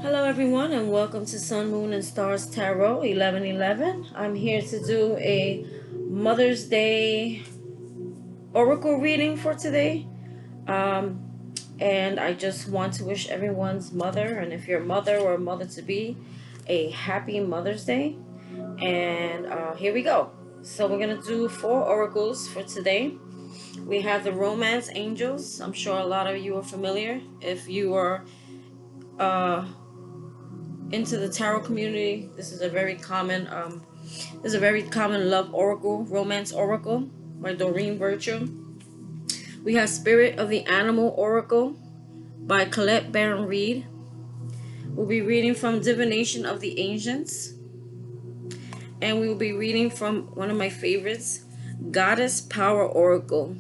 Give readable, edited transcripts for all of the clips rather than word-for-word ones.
Hello everyone and welcome to Sun, Moon and Stars Tarot 1111. I'm here to do a Mother's Day Oracle reading for today. And I just want to wish everyone's mother, and if you're a mother or a mother-to-be, a happy Mother's Day. And here we go. So we're going to do 4 oracles for today. We have the Romance Angels. I'm sure a lot of you are familiar. If you are into the tarot community, this is a very common love oracle, romance oracle by Doreen Virtue. We have Spirit of the Animal Oracle by Colette Baron Reed. We'll be reading from Divination of the Ancients, and we will be reading from one of my favorites, Goddess Power Oracle.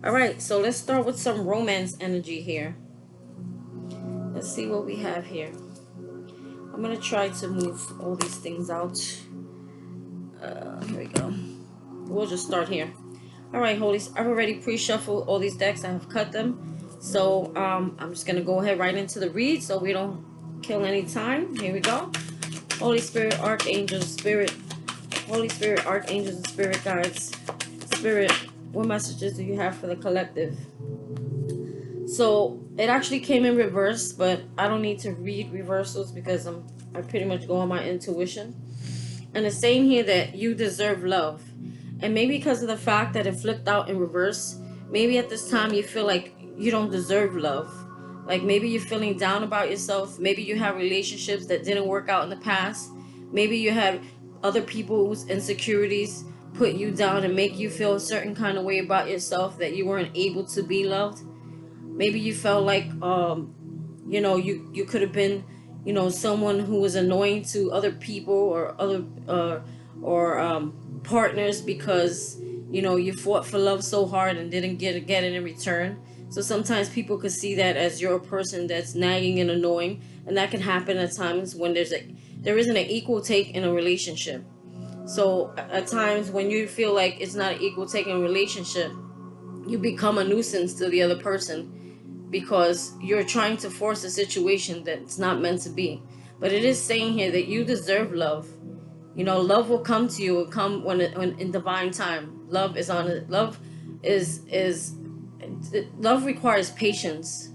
Alright, so let's start with some romance energy here. Let's see what we have here. I'm going to try to move all these things out. Here we go. We'll just start here. Alright, Holies, I've already pre-shuffled all these decks. I have cut them. So, I'm just going to go ahead right into the read so we don't kill any time. Here we go. Holy Spirit, Archangels, Spirit, Holy Spirit, Archangels, and Spirit Guides. Spirit, what messages do you have for the collective? So it actually came in reverse, but I don't need to read reversals because I pretty much go on my intuition. And it's saying here that you deserve love. And maybe because of the fact that it flipped out in reverse, maybe at this time you feel like you don't deserve love. Like maybe you're feeling down about yourself. Maybe you have relationships that didn't work out in the past. Maybe you had other people's insecurities put you down and make you feel a certain kind of way about yourself that you weren't able to be loved. Maybe you felt like, you could have been, someone who was annoying to other people or other partners because, you fought for love so hard and didn't get it in return. So sometimes people could see that as you're a person that's nagging and annoying, and that can happen at times when there isn't an equal take in a relationship. So at times when you feel like it's not an equal take in a relationship, you become a nuisance to the other person, because you're trying to force a situation that's not meant to be. But it is saying here that you deserve love. Love will come to you. It will come when in divine time. Love is on it. Love requires patience.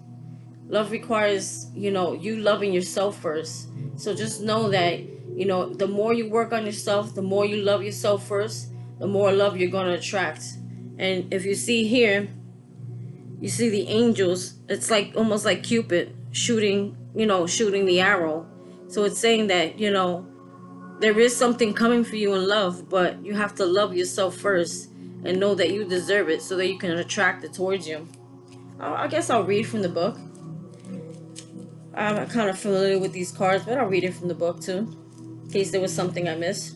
Love requires, you loving yourself first. So just know that, the more you work on yourself, the more you love yourself first, the more love you're going to attract. And if you see here, you see the angels, it's like almost like Cupid shooting the arrow. So it's saying that, there is something coming for you in love, but you have to love yourself first and know that you deserve it so that you can attract it towards you. I guess I'll read from the book. I'm kind of familiar with these cards, but I'll read it from the book too, in case there was something I missed.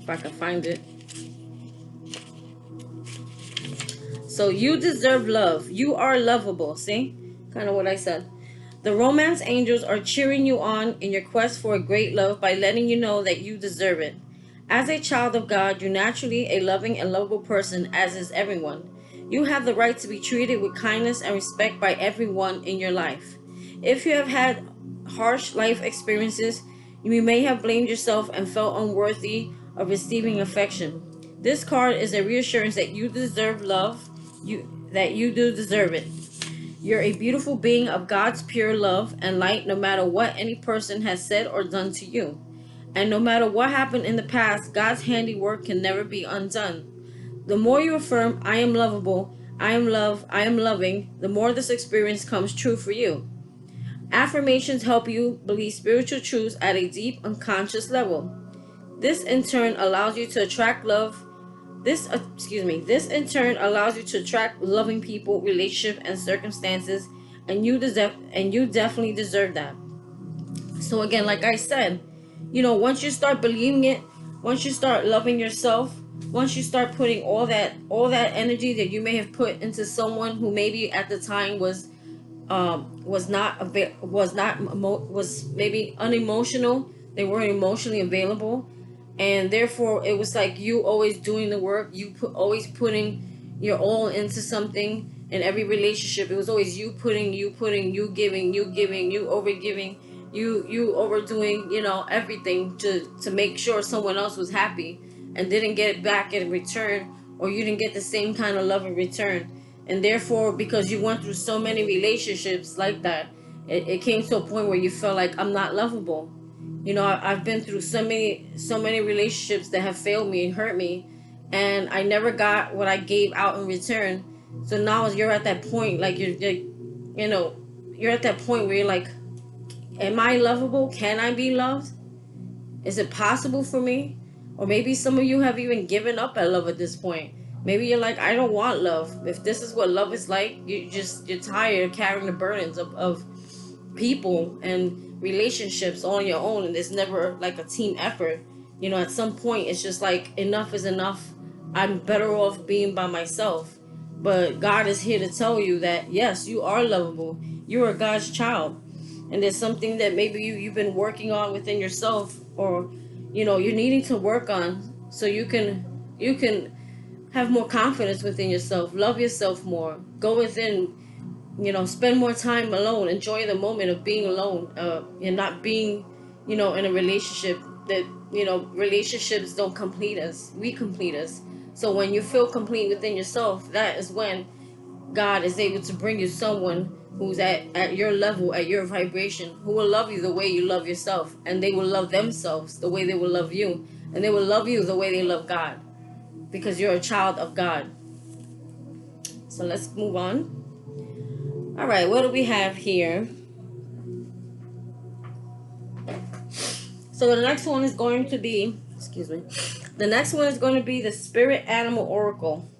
If I can find it. So you deserve love. You are lovable. See? Kind of what I said. The romance angels are cheering you on in your quest for a great love by letting you know that you deserve it. As a child of God, you're naturally a loving and lovable person, as is everyone. You have the right to be treated with kindness and respect by everyone in your life. If you have had harsh life experiences, you may have blamed yourself and felt unworthy of receiving affection. This card is a reassurance that you deserve love. That you do deserve it. You're a beautiful being of God's pure love and light, no matter what any person has said or done to you. And no matter what happened in the past, God's handiwork can never be undone. The more you affirm, I am lovable, I am love, I am loving, the more this experience comes true for you. Affirmations help you believe spiritual truths at a deep unconscious level. This in turn allows you to attract love. This in turn allows you to attract loving people, relationships, and circumstances, and you definitely deserve that. So again, like I said, once you start believing it, once you start loving yourself, once you start putting all that energy that you may have put into someone who maybe at the time was maybe unemotional, they weren't emotionally available. And therefore, it was like you always doing the work. You always putting your all into something. in every relationship. It was always you putting, you giving, you overgiving, you overdoing, you know, everything to make sure someone else was happy and didn't get it back in return, or you didn't get the same kind of love in return. And therefore, because you went through so many relationships like that, it came to a point where you felt like, I'm not lovable. You know, I've been through so many relationships that have failed me and hurt me, and I never got what I gave out in return. So now you're at that point, like you know, you're at that point where you're like, am I lovable? Can I be loved? Is it possible for me? Or maybe some of you have even given up at love at this point. Maybe you're like, I don't want love. If this is what love is like, you're tired of carrying the burdens of people and relationships on your own, and it's never like a team effort. You know, at some point it's just like, enough is enough. I'm better off being by myself. But God is here to tell you that yes, you are lovable. You are God's child, and there's something that maybe you've been working on within yourself, or you know, you're needing to work on, so you can have more confidence within yourself, love yourself more, go within, you know, spend more time alone, enjoy the moment of being alone, and not being, you know, in a relationship. That, you know, relationships don't complete us, we complete us. So when you feel complete within yourself, that is when God is able to bring you someone who's at your level, at your vibration, who will love you the way you love yourself, and they will love themselves the way they will love you, and they will love you the way they love God, because you're a child of God. So let's move on. All right, what do we have here? So the next one is going to be, excuse me, the next one is going to be the Spirit Animal Oracle.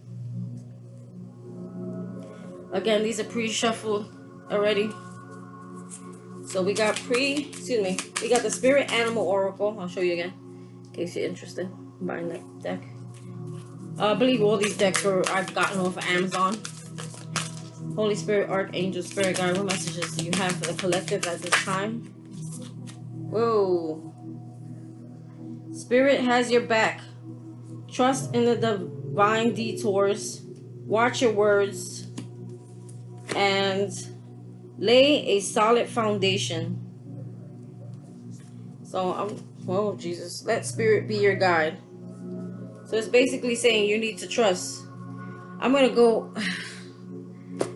Again, these are pre-shuffled already. So we got we got the Spirit Animal Oracle. I'll show you again, in case you're interested in buying that deck. I believe all these decks I've gotten off of Amazon. Holy Spirit, Archangel, Spirit Guide, what messages do you have for the collective at this time? Whoa. Spirit has your back. Trust in the divine detours. Watch your words. And lay a solid foundation. So, oh Jesus, let Spirit be your guide. So it's basically saying you need to trust. I'm going to go...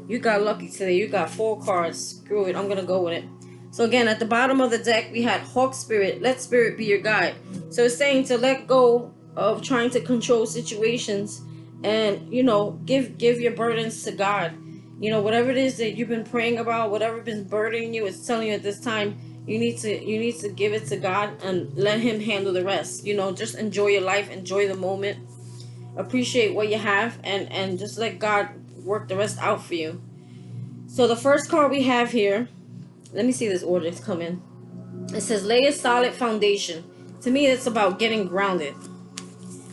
You got lucky today. You got 4 cards. Screw it. I'm going to go with it. So again, at the bottom of the deck, we had Hawk Spirit. Let Spirit be your guide. So it's saying to let go of trying to control situations, and, you know, give your burdens to God. You know, whatever it is that you've been praying about, whatever been burdening you, it's telling you at this time, you need to give it to God and let Him handle the rest. You know, just enjoy your life, enjoy the moment, appreciate what you have, and just let God work the rest out for you. So the first card we have here, let me see this order it's come in. It says lay a solid foundation. To me, it's about getting grounded.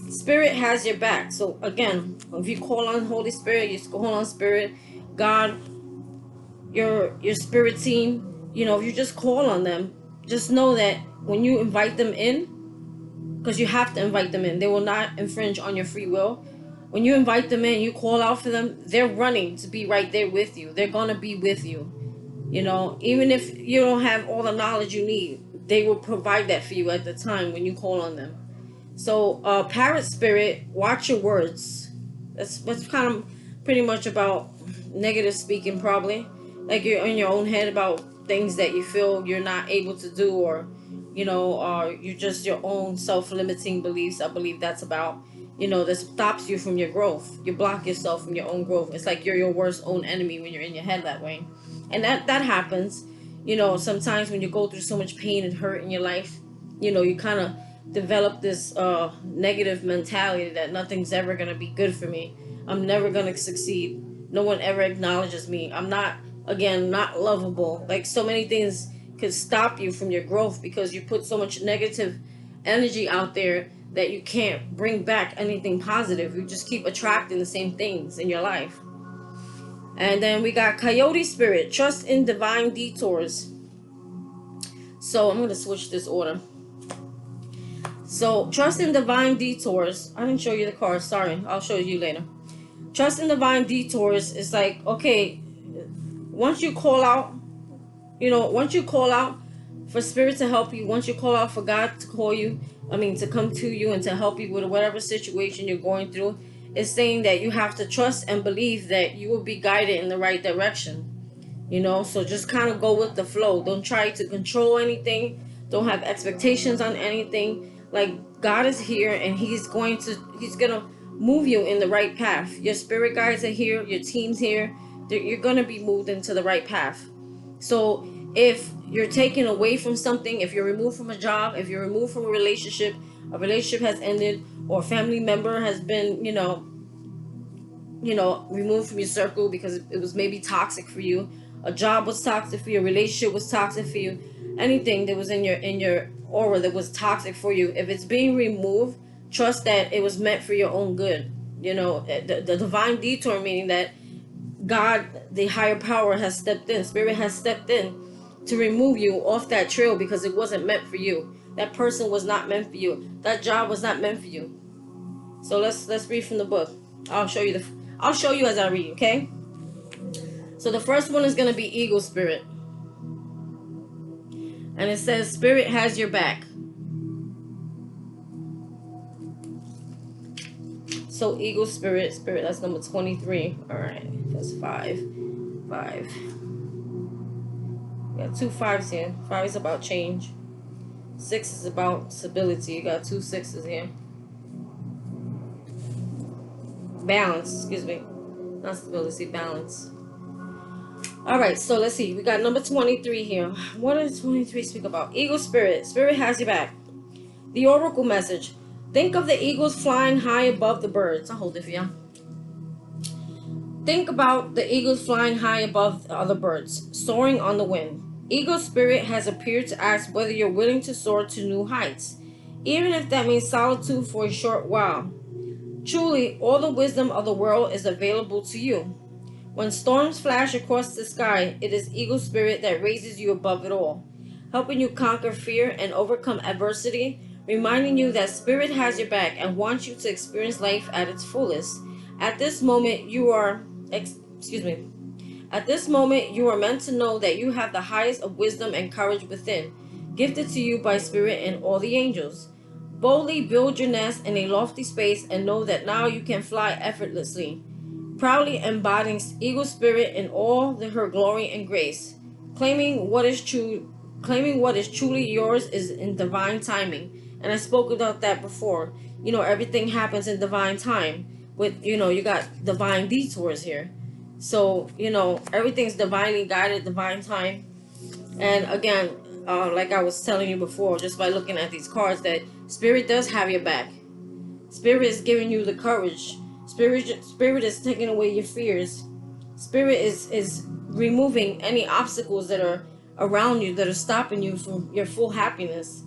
Spirit has your back. So again, if you call on Holy Spirit, you call on Spirit, God, your spirit team, you know, if you just call on them, just know that when you invite them in, because you have to invite them in, they will not infringe on your free will. When you invite them in, you call out for them, they're running to be right there with you. They're going to be with you. You know, even if you don't have all the knowledge you need, they will provide that for you at the time when you call on them. So, Parrot Spirit, watch your words. That's kind of pretty much about negative speaking, probably. Like you're in your own head about things that you feel you're not able to do, or, you know, you're just your own self-limiting beliefs. I believe that's about, you know, that stops you from your growth. You block yourself from your own growth. It's like you're your worst own enemy when you're in your head that way. And that happens, you know, sometimes when you go through so much pain and hurt in your life, you know, you kind of develop this negative mentality that nothing's ever going to be good for me. I'm never going to succeed. No one ever acknowledges me. I'm not lovable. Like, so many things could stop you from your growth because you put so much negative energy out there that you can't bring back anything positive. You just keep attracting the same things in your life. And then we got Coyote Spirit, trust in divine detours. So I'm going to switch this order. So trust in divine detours. I didn't show you the cards. Sorry. I'll show you later. Trust in divine detours is like, okay, once you call out, once you call out for spirit to help you, once you call out for God to call you, to come to you and to help you with whatever situation you're going through, it's saying that you have to trust and believe that you will be guided in the right direction. So just kind of go with the flow. Don't try to control anything. Don't have expectations on anything. Like, God is here, and he's gonna move you in the right path. Your spirit guides are here, your team's here. You're gonna be moved into the right path. So if you're taken away from something, if you're removed from a job, if you're removed from a relationship has ended, or a family member has been, removed from your circle because it was maybe toxic for you, a job was toxic for you, a relationship was toxic for you, anything that was in your aura that was toxic for you, if it's being removed, trust that it was meant for your own good. The divine detour, meaning that God, the higher power, has stepped in, spirit has stepped in to remove you off that trail because it wasn't meant for you. That person was not meant for you. That job was not meant for you. So let's read from the book. I'll show you as I read, okay? So the first one is going to be Eagle Spirit. And it says, Spirit has your back. So Eagle Spirit, that's number 23. All right, that's 5. You got 2 5s here. 5 is about change. 6 is about stability. You got 2 6s here. Balance, excuse me. Not stability, balance. Alright, so let's see. We got number 23 here. What does 23 speak about? Eagle Spirit. Spirit has your back. The Oracle message. Think of the eagles flying high above the birds. I'll hold it for you. Think about the eagles flying high above the other birds, soaring on the wind. Eagle Spirit has appeared to ask whether you're willing to soar to new heights, even if that means solitude for a short while. Truly, all the wisdom of the world is available to you. When storms flash across the sky, it is Eagle Spirit that raises you above it all, helping you conquer fear and overcome adversity, reminding you that Spirit has your back and wants you to experience life at its fullest. At this moment, you are meant to know that you have the highest of wisdom and courage within, gifted to you by Spirit and all the angels. Boldly build your nest in a lofty space and know that now you can fly effortlessly, proudly embodying Eagle Spirit in all her glory and grace. Claiming what is truly yours is in divine timing. And I spoke about that before. Everything happens in divine time. With you got divine detours here. So, everything's divinely guided, divine time. And again, like I was telling you before, just by looking at these cards, that Spirit does have your back. Spirit is giving you the courage. Spirit is taking away your fears. Spirit is removing any obstacles that are around you that are stopping you from your full happiness.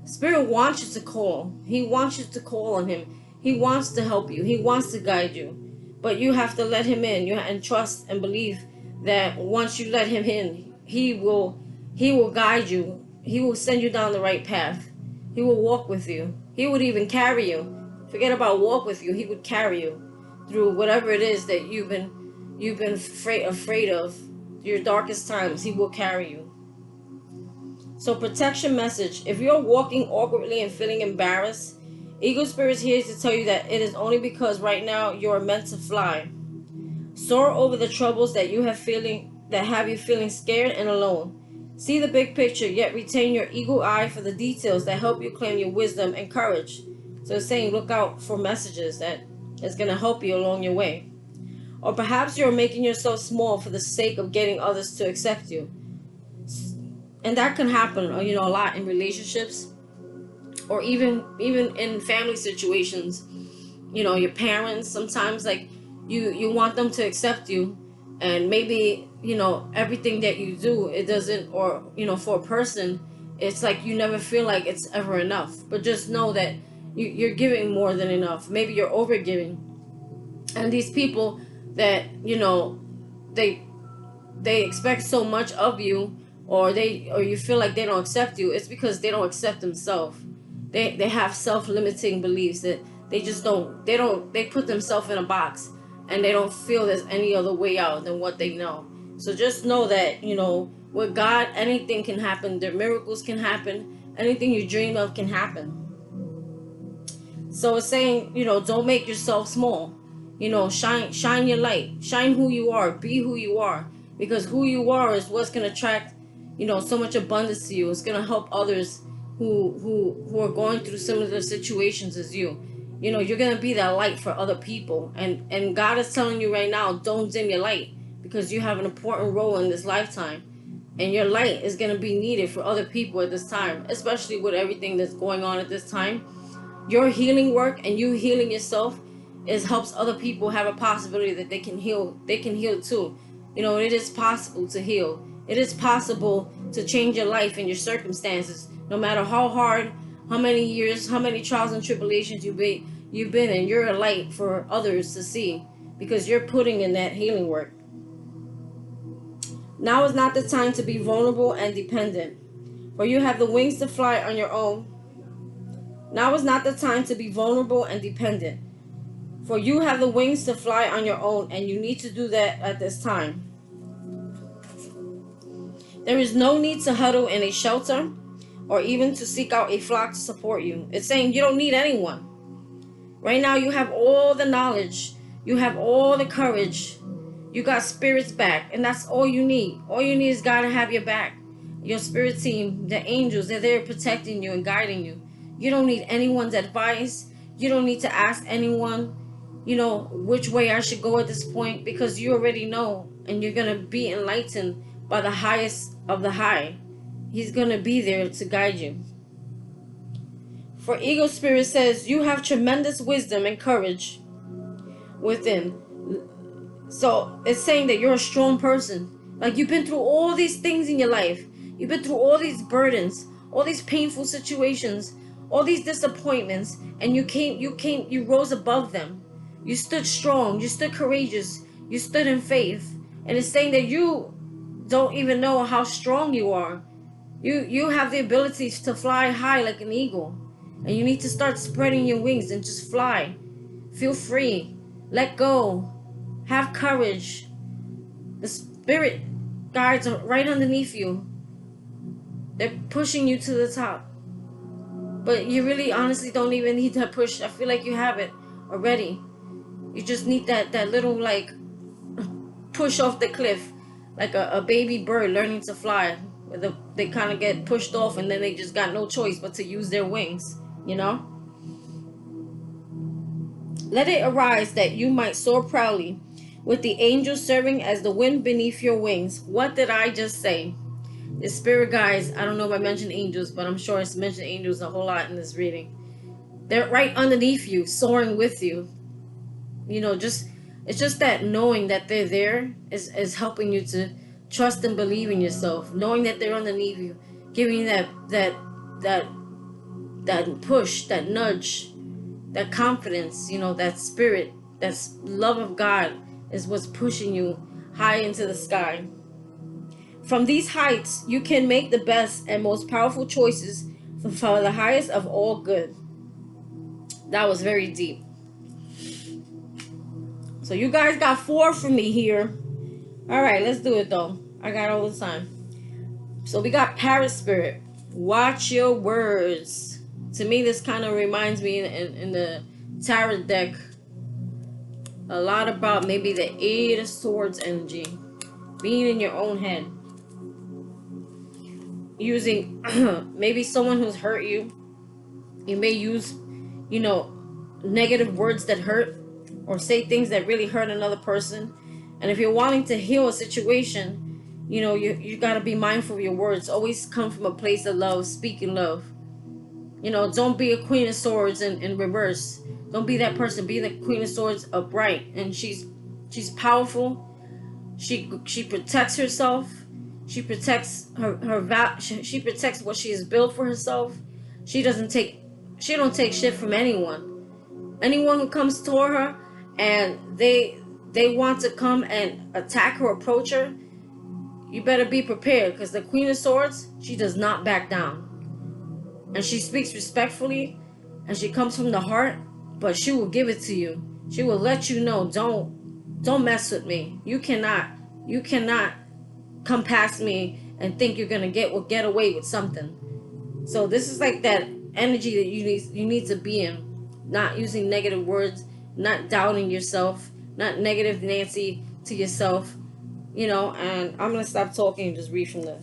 Spirit wants you to call. He wants you to call on him. He wants to help you. He wants to guide you. But you have to let him in. And trust and believe that once you let him in, he will guide you. He will send you down the right path. He will walk with you. He would even carry you. Forget about walk with you. He would carry you through whatever it is that you've been afraid of. Your darkest times, he will carry you. So protection message. If you're walking awkwardly and feeling embarrassed, Eagle Spirit is here to tell you that it is only because right now you are meant to fly. Soar over the troubles that have you feeling scared and alone. See the big picture, yet retain your eagle eye for the details that help you claim your wisdom and courage. So it's saying look out for messages that is going to help you along your way. Or perhaps you're making yourself small for the sake of getting others to accept you. And that can happen, a lot in relationships, or even in family situations. Your parents, sometimes, like, you want them to accept you, and maybe everything that you do, it doesn't, or for a person, it's like you never feel like it's ever enough. But just know that you're giving more than enough. Maybe you're over giving, and these people that they expect so much of you, or you feel like they don't accept you, it's because they don't accept themselves. they have self-limiting beliefs that they put themselves in a box, and they don't feel there's any other way out than what they know. So just know that, with God, anything can happen. Their miracles can happen. Anything you dream of can happen. So it's saying, don't make yourself small. Shine your light. Shine who you are. Be who you are. Because who you are is what's going to attract, so much abundance to you. It's going to help others who are going through similar situations as you. You're going to be that light for other people. And God is telling you right now, don't dim your light, because you have an important role in this lifetime. And your light is going to be needed for other people at this time, especially with everything that's going on at this time. Your healing work and you healing yourself helps other people have a possibility that they can heal. They can heal too. It is possible to heal. It is possible to change your life and your circumstances, no matter how hard, how many years, how many trials and tribulations you've been in. You're a light for others to see, because you're putting in that healing work. Now is not the time to be vulnerable and dependent, for you have the wings to fly on your own. Now is not the time to be vulnerable and dependent, for you have the wings to fly on your own, and you need to do that at this time. There is no need to huddle in a shelter or even to seek out a flock to support you. It's saying you don't need anyone. Right now you have all the knowledge. You have all the courage. You got spirit's back, and that's all you need. All you need is God to have your back. Your spirit team, the angels, they're there protecting you and guiding you. You don't need anyone's advice. You don't need to ask anyone, which way I should go at this point, because you already know, and you're going to be enlightened by the highest of the high. He's going to be there to guide you. For Ego Spirit says, you have tremendous wisdom and courage within. So it's saying that you're a strong person. Like, you've been through all these things in your life. You've been through all these burdens, all these painful situations, all these disappointments, and you rose above them. You stood strong, you stood courageous, you stood in faith. And it's saying that you don't even know how strong you are. You have the ability to fly high like an eagle. And you need to start spreading your wings and just fly. Feel free. Let go. Have courage. The spirit guides are right underneath you. They're pushing you to the top. But you really honestly don't even need that push. I feel like you have it already. You just need that little push off the cliff. Like a baby bird learning to fly. They kind of get pushed off, and then they just got no choice but to use their wings. Let it arise that you might soar proudly, with the angels serving as the wind beneath your wings. What did I just say? The spirit guides, I don't know if I mentioned angels, but I'm sure it's mentioned angels a whole lot in this reading. They're right underneath you, soaring with you. It's just that knowing that they're there is helping you to trust and believe in yourself. Knowing that they're underneath you, giving you that push, that nudge, that confidence, that spirit, that love of God is what's pushing you high into the sky. From these heights, you can make the best and most powerful choices for the highest of all good. That was very deep. So you guys got 4 from me here. All right, let's do it though. I got all the time. So we got Parrot Spirit. Watch your words. To me, this kind of reminds me in the Tarot deck a lot about maybe the 8 of Swords energy. Being in your own head. Using maybe someone who's hurt you. You may use, negative words that hurt, or say things that really hurt another person. And if you're wanting to heal a situation, you got to be mindful of your words. Always come from a place of love, speaking love. Don't be a Queen of Swords in reverse. Don't be that person. Be the Queen of Swords upright. And she's powerful. She protects herself. She protects she protects what she has built for herself. She don't take shit from anyone. Anyone who comes toward her and they want to come and attack her, approach her, you better be prepared, because the Queen of Swords, she does not back down. and she speaks respectfully, and she comes from the heart, but she will give it to you. She will let you know, don't mess with me. You cannot come past me and think you're gonna get away with something. So this is like that energy that you need to be in. Not using negative words, not doubting yourself, not negative Nancy to yourself, and I'm gonna stop talking and just read from the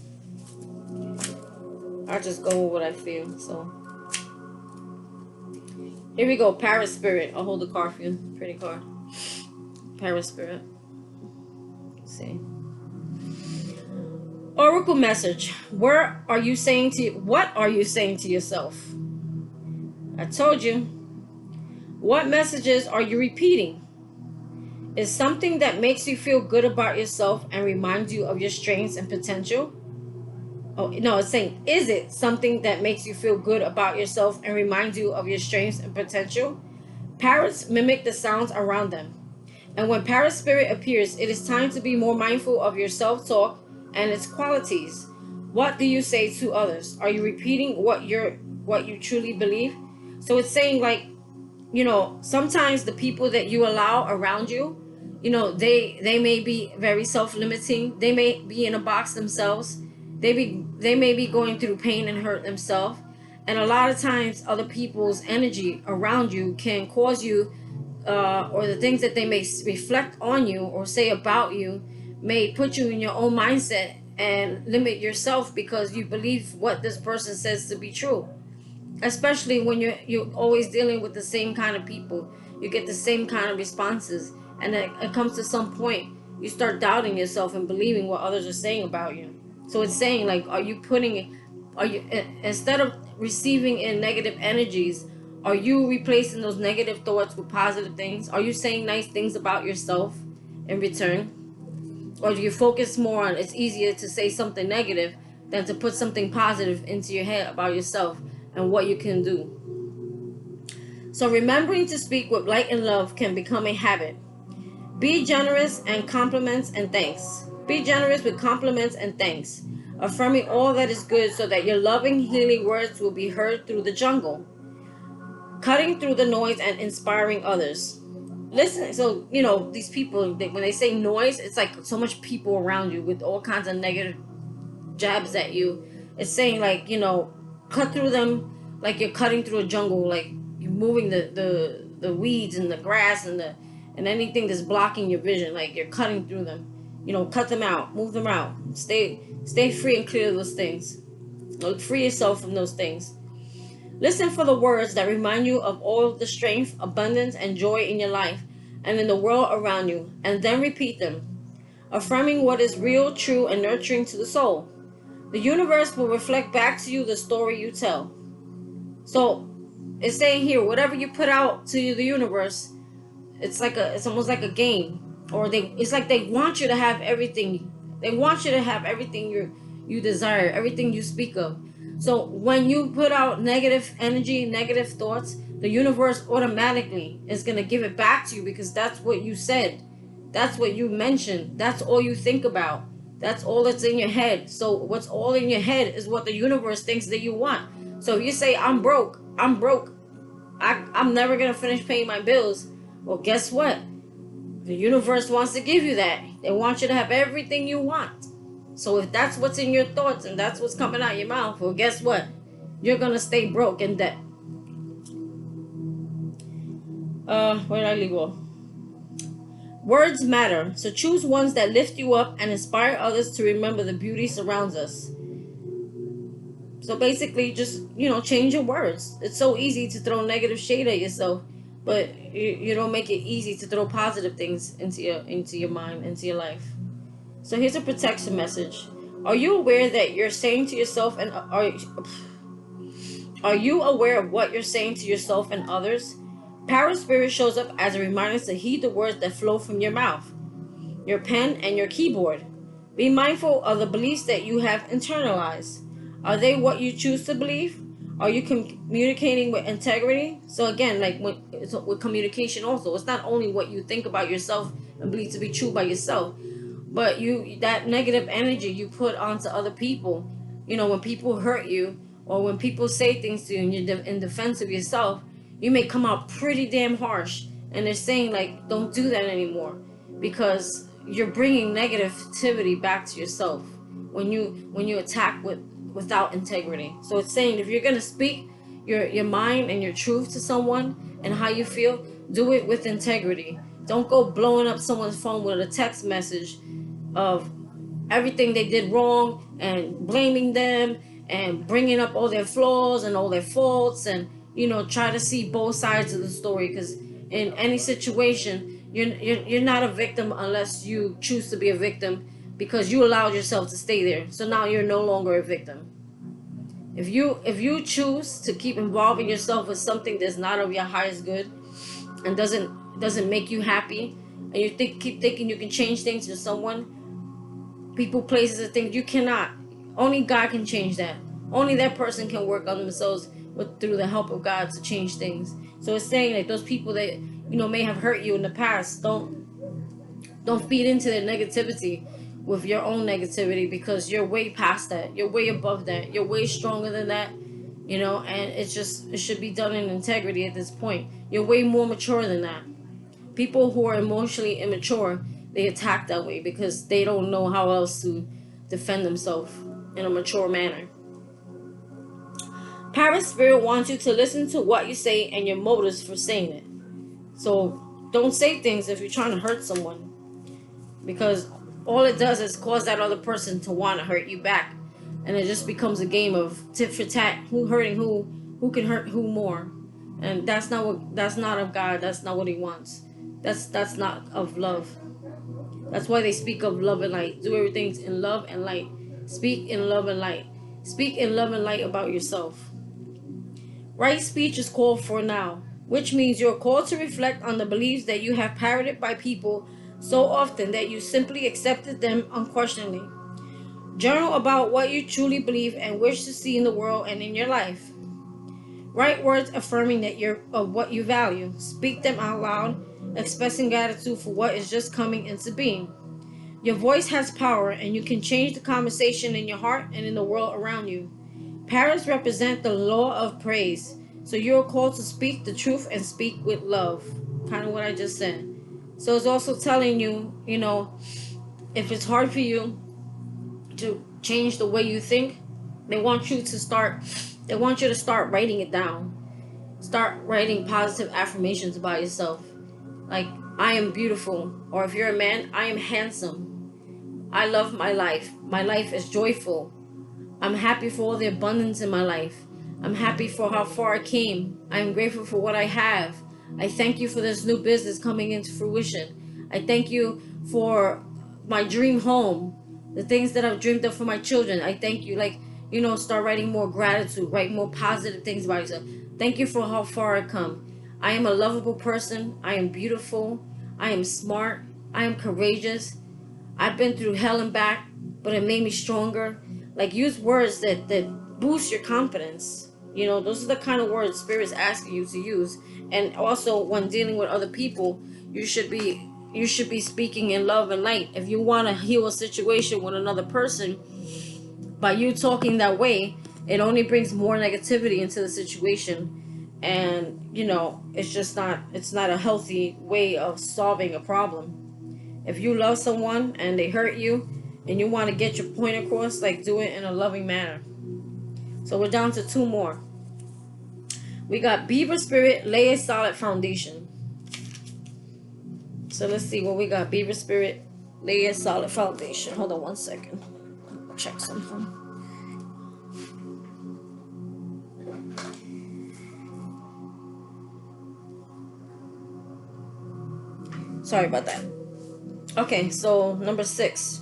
I just go with what I feel. So here we go. Parrot Spirit. I'll hold the card for you. Pretty card. Parrot Spirit. Let's see. Oracle message. What are you saying to yourself? I told you. What messages are you repeating? Is something that makes you feel good about yourself and reminds you of your strengths and potential? Oh, no, it's saying, is it something that makes you feel good about yourself and reminds you of your strengths and potential? Parrots mimic the sounds around them. And when parrot spirit appears, it is time to be more mindful of your self-talk and its qualities. What do you say to others? Are you repeating what you truly believe? So it's saying, like, sometimes the people that you allow around you, they may be very self-limiting. They may be in a box themselves. They may be going through pain and hurt themselves. And a lot of times other people's energy around you can cause you, or the things that they may reflect on you or say about you may put you in your own mindset and limit yourself because you believe what this person says to be true. Especially when you're always dealing with the same kind of people, you get the same kind of responses, and then it comes to some point you start doubting yourself and believing what others are saying about you. So it's saying, like, are you instead of receiving in negative energies, are you replacing those negative thoughts with positive things? Are you saying nice things about yourself in return? Or do you focus more on, it's easier to say something negative than to put something positive into your head about yourself and what you can do? So remembering to speak with light and love can become a habit. Be generous and compliments and thanks. Be generous with compliments and thanks, affirming all that is good so that your loving, healing words will be heard through the jungle, cutting through the noise and inspiring others. Listen, so, these people, when they say noise, it's like so much people around you with all kinds of negative jabs at you. It's saying, like, cut through them like you're cutting through a jungle, like you're moving the weeds and the grass and anything that's blocking your vision, like you're cutting through them. Cut them out, move them out. Stay free and clear of those things. Free yourself from those things. Listen for the words that remind you of all of the strength, abundance, and joy in your life and in the world around you, and then repeat them, affirming what is real, true, and nurturing to the soul. The universe will reflect back to you the story you tell. So it's saying here, whatever you put out to the universe, it's almost like a game, or it's like they want you to have everything. They want you to have everything you desire, everything you speak of. So when you put out negative energy, negative thoughts, the universe automatically is going to give it back to you, because that's what you said. That's what you mentioned. That's all you think about. That's all that's in your head. So what's all in your head is what the universe thinks that you want. So if you say, I'm broke, I'm never going to finish paying my bills. Well, guess what? The universe wants to give you that. They want you to have everything you want. So if that's what's in your thoughts and that's what's coming out your mouth, well, guess what? You're going to stay broke in debt. Where did I leave off? Words matter. So choose ones that lift you up and inspire others to remember the beauty surrounds us. So basically, just, change your words. It's so easy to throw negative shade at yourself, but you don't make it easy to throw positive things into your mind, into your life. So here's a protection message. Are you aware that you're saying to yourself, and are you aware of what you're saying to yourself and others? Parrot Spirit shows up as a reminder to heed the words that flow from your mouth, your pen, and your keyboard. Be mindful of the beliefs that you have internalized. Are they what you choose to believe? Are you communicating with integrity? So again, like with communication also, it's not only what you think about yourself and believe to be true by yourself, but that negative energy you put onto other people, when people hurt you or when people say things to you and you're in defense of yourself, you may come out pretty damn harsh. And they're saying, like, don't do that anymore, because you're bringing negativity back to yourself when you attack without integrity. So it's saying, if you're gonna speak your mind and your truth to someone and how you feel, do it with integrity. Don't go blowing up someone's phone with a text message of everything they did wrong and blaming them and bringing up all their flaws and all their faults, and try to see both sides of the story, because in any situation, you're not a victim unless you choose to be a victim, because you allowed yourself to stay there. So now you're no longer a victim. If you choose to keep involving yourself with something that's not of your highest good and doesn't make you happy, and you keep thinking you can change things to someone, people, places, and things, you cannot. Only God can change that. Only that person can work on themselves through the help of God to change things. So it's saying that those people that may have hurt you in the past, don't feed into their negativity with your own negativity, because you're way past that. You're way above that. You're way stronger than that. And it should be done in integrity at this point. You're way more mature than that. People who are emotionally immature, they attack that way because they don't know how else to defend themselves in a mature manner. Parent spirit wants you to listen to what you say and your motives for saying it. So don't say things if you're trying to hurt someone, because all it does is cause that other person to want to hurt you back, and it just becomes a game of tit for tat, who hurting who can hurt who more. And that's not of God. That's not what He wants. That's not of love. That's why they speak of love and light. Do everything in love and light. Speak in love and light. Speak in love and light about yourself. Right speech is called for now, which means you're called to reflect on the beliefs that you have parroted by people so often that you simply accepted them unquestioningly. Journal about what you truly believe and wish to see in the world and in your life. Write words affirming that you're of what you value. Speak them out loud, expressing gratitude for what is just coming into being. Your voice has power, and you can change the conversation in your heart and in the world around you. Parrots represent the law of praise, so you're called to speak the truth and speak with love. Kind of what I just said. So it's also telling you, if it's hard for you to change the way you think, they want you to start writing it down. Start writing positive affirmations about yourself. Like, I am beautiful. Or if you're a man, I am handsome. I love my life. My life is joyful. I'm happy for all the abundance in my life. I'm happy for how far I came. I am grateful for what I have. I thank you for this new business coming into fruition. I thank you for my dream home, the things that I've dreamed of for my children. I thank you. Start writing more gratitude. Write more positive things about yourself. Thank you for how far I come. I am a lovable person. I am beautiful. I am smart. I am courageous. I've been through hell and back, but it made me stronger. Use words that boost your confidence. Those are the kind of words Spirit's asking you to use. And also, when dealing with other people, you should be speaking in love and light. If you want to heal a situation with another person, by you talking that way, it only brings more negativity into the situation. And it's not a healthy way of solving a problem. If you love someone and they hurt you and you want to get your point across, do it in a loving manner. So we're down to 2 more. We got Beaver Spirit, lay a solid foundation. So let's see what we got. Beaver Spirit, lay a solid foundation. Hold on one second. Check something. Sorry about that. Okay, so number 6.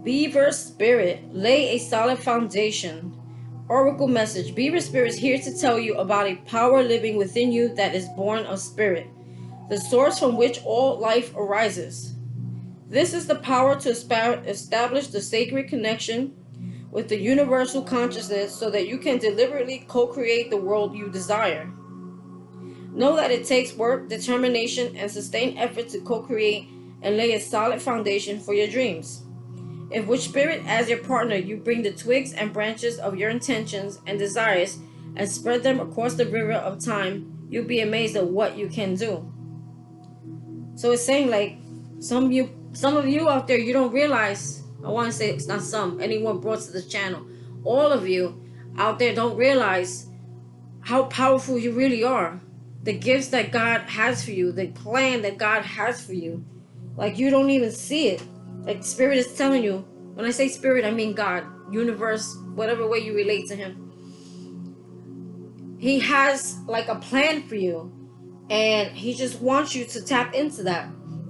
Beaver Spirit, lay a solid foundation. Oracle message. Beaver Spirit is here to tell you about a power living within you that is born of spirit, the source from which all life arises. This is the power to establish the sacred connection with the universal consciousness so that you can deliberately co-create the world you desire. Know that it takes work, determination, and sustained effort to co-create and lay a solid foundation for your dreams. If with spirit as your partner, you bring the twigs and branches of your intentions and desires and spread them across the river of time, you'll be amazed at what you can do. So it's saying, like, some of you out there, you don't realize, I want to say it's not some, anyone brought to this channel, all of you out there don't realize how powerful you really are. The gifts that God has for you, the plan that God has for you. Like, you don't even see it. Like, spirit is telling you. When I say spirit, I mean God, universe, whatever way you relate to him. He has like a plan for you, and he just wants you to tap into that,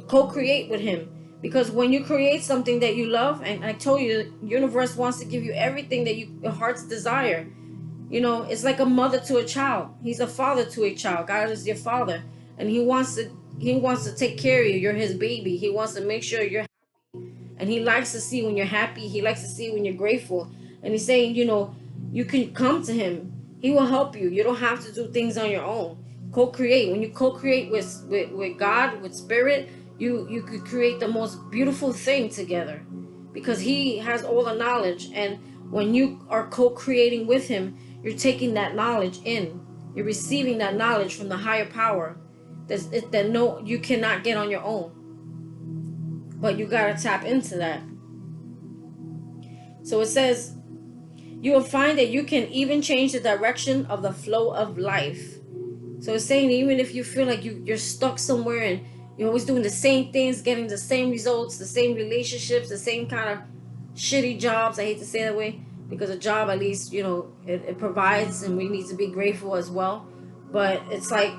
co-create with him. Because when you create something that you love, and I told you, the universe wants to give you everything that your heart's desire. You know, it's like a mother to a child. He's a father to a child. God is your father, and he wants to take care of you. You're his baby. He wants to make sure you're happy, and he likes to see when you're happy. He likes to see when you're grateful. And he's saying, you know, you can come to him. He will help you. You don't have to do things on your own. Co-create. When you co-create with God, with spirit, you could create the most beautiful thing together, because he has all the knowledge. And when you are co-creating with him, you're taking that knowledge in. You're receiving that knowledge from the higher power that no, you cannot get on your own. But you gotta tap into that. So it says, you will find that you can even change the direction of the flow of life. So it's saying, even if you feel like you're stuck somewhere and you're always doing the same things, getting the same results, the same relationships, the same kind of shitty jobs. I hate to say that way, because a job, at least, you know, it provides, and we need to be grateful as well. But it's like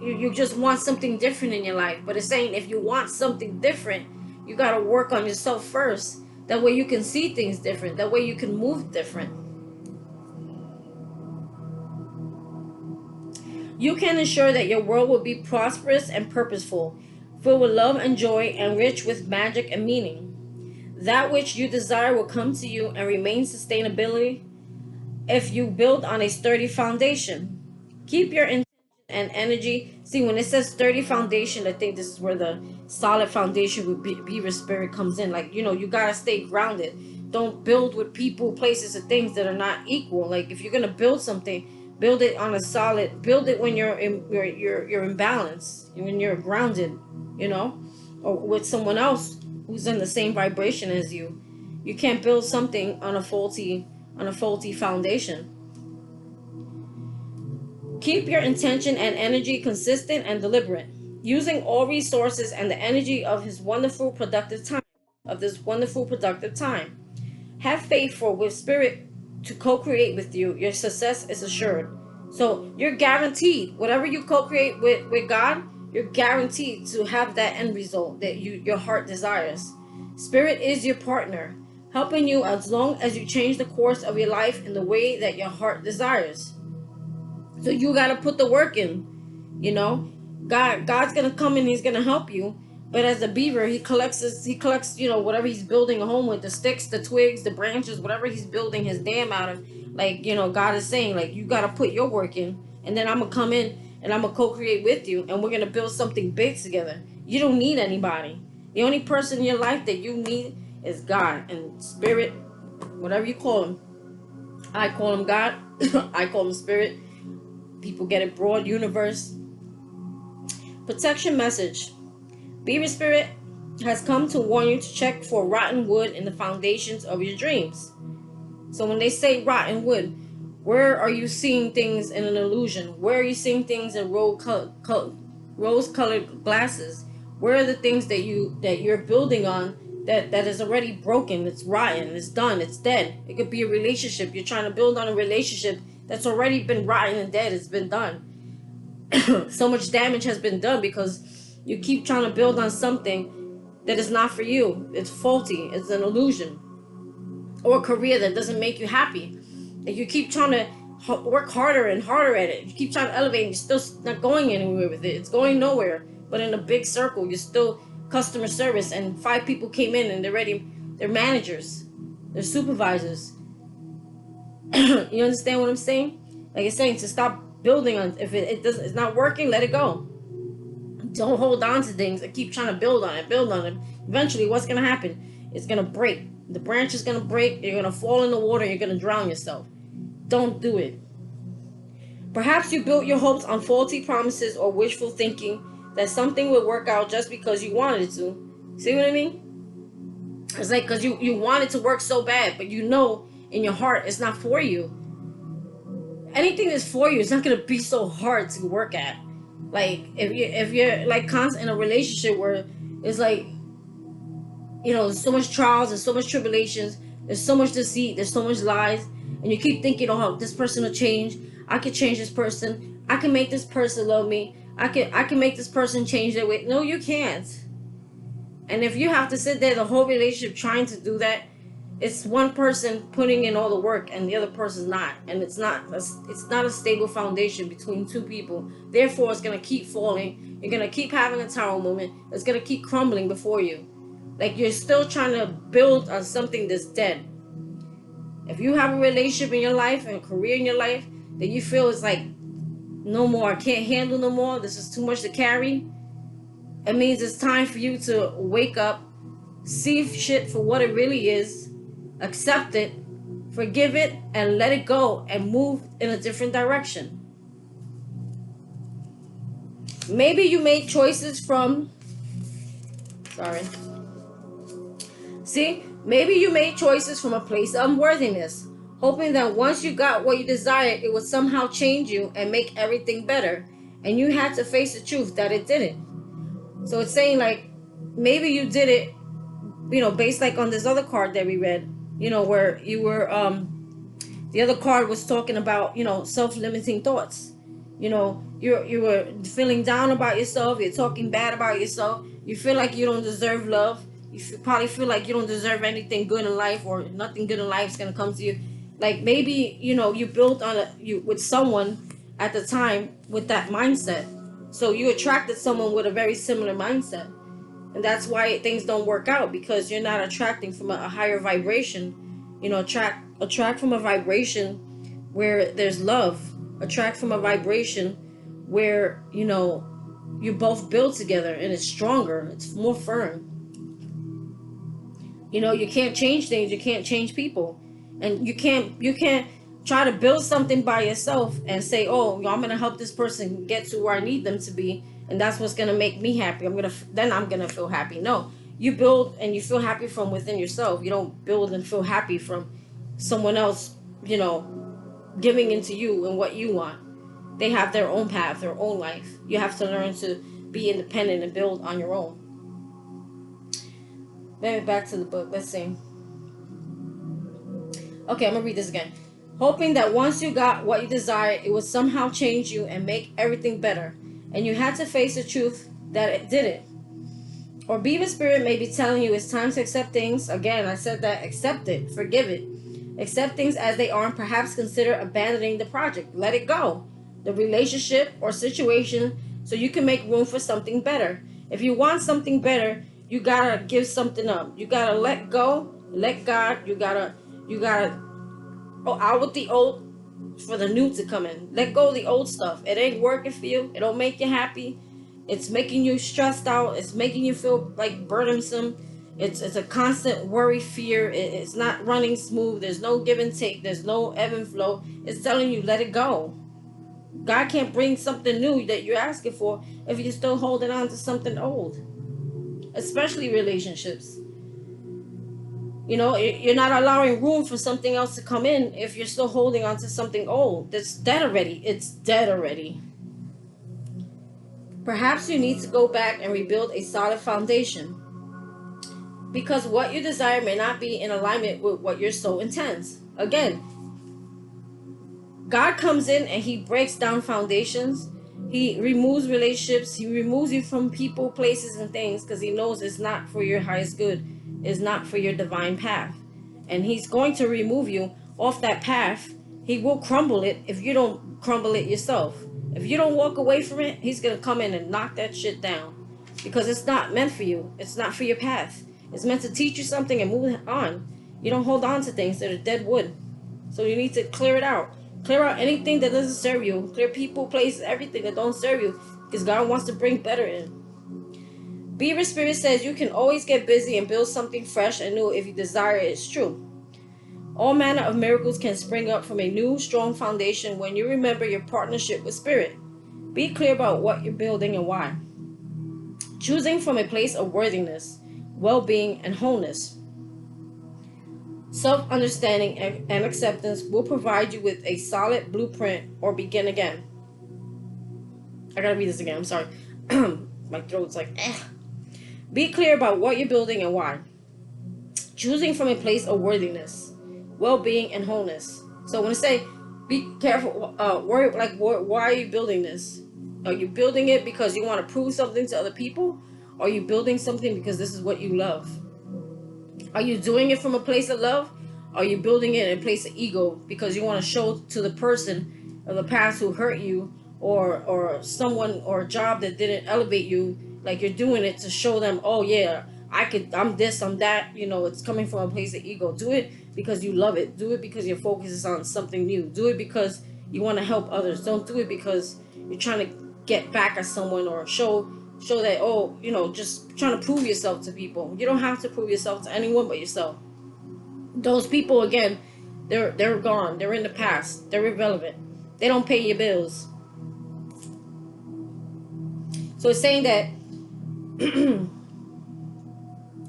you just want something different in your life. But it's saying, if you want something different, you got to work on yourself first. That way you can see things different. That way you can move different. You can ensure that your world will be prosperous and purposeful, filled with love and joy, and rich with magic and meaning. That which you desire will come to you and remain sustainability if you build on a sturdy foundation. Keep your intention and energy. See, when it says sturdy foundation, I think this is where the solid foundation with Beaver spirit comes in. Like, you know, you gotta stay grounded. Don't build with people, places, and things that are not equal. Like, if you're gonna build something, build it on a solid. Build it when you're in balance, when you're grounded, you know, or with someone else who's in the same vibration as you. You can't build something on a faulty foundation. Keep your intention and energy consistent and deliberate, using all resources and the energy of this wonderful productive time. Have faith for with spirit to co-create with you. Your success is assured. So you're guaranteed, whatever you co-create with God, you're guaranteed to have that end result that your heart desires. Spirit is your partner, helping you as long as you change the course of your life in the way that your heart desires. So you got to put the work in, you know. God's going to come in, he's going to help you. But as a beaver, he collects, you know, whatever he's building a home with, the sticks, the twigs, the branches, whatever he's building his dam out of. Like, you know, God is saying, like, you got to put your work in, and then I'm going to come in and I'm going to co-create with you, and we're going to build something big together. You don't need anybody. The only person in your life that you need is God and spirit, whatever you call him. I call him God. I call him spirit. People get it broad, universe. Protection message. Beaver spirit has come to warn you to check for rotten wood in the foundations of your dreams. So when they say rotten wood, where are you seeing things in an illusion? Where are you seeing things in rose-colored glasses? Where are the things that you're building on that is already broken? It's rotten. It's done. It's dead. It could be a relationship. You're trying to build on a relationship that's already been rotten and dead. It's been done. So much damage has been done because you keep trying to build on something that is not for you. It's faulty. It's an illusion. Or a career that doesn't make you happy. Like, you keep trying to work harder and harder at it. You keep trying to elevate and you're still not going anywhere with it. It's going nowhere. But in a big circle, you're still customer service, and 5 people came in and they're managers. They're supervisors. You understand what I'm saying? Like, it's saying to stop building on, if it's not working, let it go. Don't hold on to things and keep trying to build on it, build on it. Eventually, what's going to happen? It's going to break. The branch is going to break. You're going to fall in the water. You're going to drown yourself. Don't do it. Perhaps you built your hopes on faulty promises or wishful thinking that something would work out just because you wanted it to. See what I mean? It's like because you want it to work so bad, but you know in your heart it's not for you. Anything that's for you is not going to be so hard to work at. Like if you're like constant in a relationship where it's like, you know, there's so much trials and so much tribulations, there's so much deceit, there's so much lies, and you keep thinking, oh, this person will change. I could change this person. I can make this person love me. I can make this person change their way. No, you can't. And if you have to sit there the whole relationship trying to do that, it's one person putting in all the work and the other person's not, and it's not a stable foundation between two people. Therefore, it's gonna keep falling. You're gonna keep having a tower moment. It's gonna keep crumbling before you. Like you're still trying to build on something that's dead. If you have a relationship in your life and a career in your life that you feel is like, no more, I can't handle no more, this is too much to carry, it means it's time for you to wake up, see shit for what it really is, accept it, forgive it, and let it go and move in a different direction. Maybe you made choices from, maybe you made choices from a place of unworthiness, hoping that once you got what you desired, it would somehow change you and make everything better. And you had to face the truth that it didn't. So it's saying like, maybe you did it, you know, based like on this other card that we read, you know, where you were, the other card was talking about, you know, self-limiting thoughts. You know, you were feeling down about yourself. You're talking bad about yourself. You feel like you don't deserve love. You probably feel like you don't deserve anything good in life, or nothing good in life is going to come to you. Like maybe, you know, you built on you with someone at the time with that mindset. So you attracted someone with a very similar mindset. And that's why things don't work out, because you're not attracting from a higher vibration. You know, attract from a vibration where there's love. Attract from a vibration where, you know, you both build together and it's stronger. It's more firm. You know, you can't change things. You can't change people. And you can't try to build something by yourself and say, oh, I'm going to help this person get to where I need them to be, and that's what's going to make me happy. Then I'm going to feel happy. No, you build and you feel happy from within yourself. You don't build and feel happy from someone else, you know, giving into you and what you want. They have their own path, their own life. You have to learn to be independent and build on your own. Maybe back to the book. Let's see. Okay, I'm going to read this again. Hoping that once you got what you desired, it would somehow change you and make everything better. And you had to face the truth that it didn't. Or Beaver Spirit may be telling you it's time to accept things. Again, I said that. Accept it. Forgive it. Accept things as they are, and perhaps consider abandoning the project. Let it go. The relationship or situation, so you can make room for something better. If you want something better, you gotta give something up. You gotta let go, let God. You gotta out with the old for the new to come in. Let go of the old stuff. It ain't working for you. It don't make you happy. It's making you stressed out. It's making you feel like burdensome. It's a constant worry, fear. It's not running smooth. There's no give and take. There's no ebb and flow. It's telling you, let it go. God can't bring something new that you're asking for if you're still holding on to something old. Especially relationships. You know, you're not allowing room for something else to come in if you're still holding on to something old. That's dead already. It's dead already. Perhaps you need to go back and rebuild a solid foundation, because what you desire may not be in alignment with what your soul intends. Again, God comes in and he breaks down foundations. He removes relationships. He removes you from people, places, and things, because he knows it's not for your highest good. It's not for your divine path. And he's going to remove you off that path. He will crumble it if you don't crumble it yourself. If you don't walk away from it, he's going to come in and knock that shit down, because it's not meant for you. It's not for your path. It's meant to teach you something and move on. You don't hold on to things that are dead wood. So you need to clear it out. Clear out anything that doesn't serve you. Clear people, places, everything that don't serve you. because God wants to bring better in. Beaver Spirit says you can always get busy and build something fresh and new if you desire it. It's true. All manner of miracles can spring up from a new, strong foundation when you remember your partnership with Spirit. Be clear about what you're building and why. Choosing from a place of worthiness, well-being, and wholeness. Self-understanding and acceptance will provide you with a solid blueprint or begin again. I gotta read this again, I'm sorry. My throat's like, eh. Be clear about what you're building and why. Choosing from a place of worthiness, well-being, and wholeness. So when I say, be careful, worry, like, why are you building this? Are you building it because you want to prove something to other people? Or are you building something because this is what you love? Are you doing it from a place of love? Or are you building it in a place of ego because you want to show to the person of the past who hurt you, or someone or a job that didn't elevate you, like you're doing it to show them, oh yeah, I'm this, I'm that, it's coming from a place of ego. Do it because you love it. Do it because your focus is on something new. Do it because you want to help others. Don't do it because you're trying to get back at someone or show that, just trying to prove yourself to people. You don't have to prove yourself to anyone but yourself. Those people, again, they're gone. They're in the past. They're irrelevant. They don't pay your bills. So it's saying that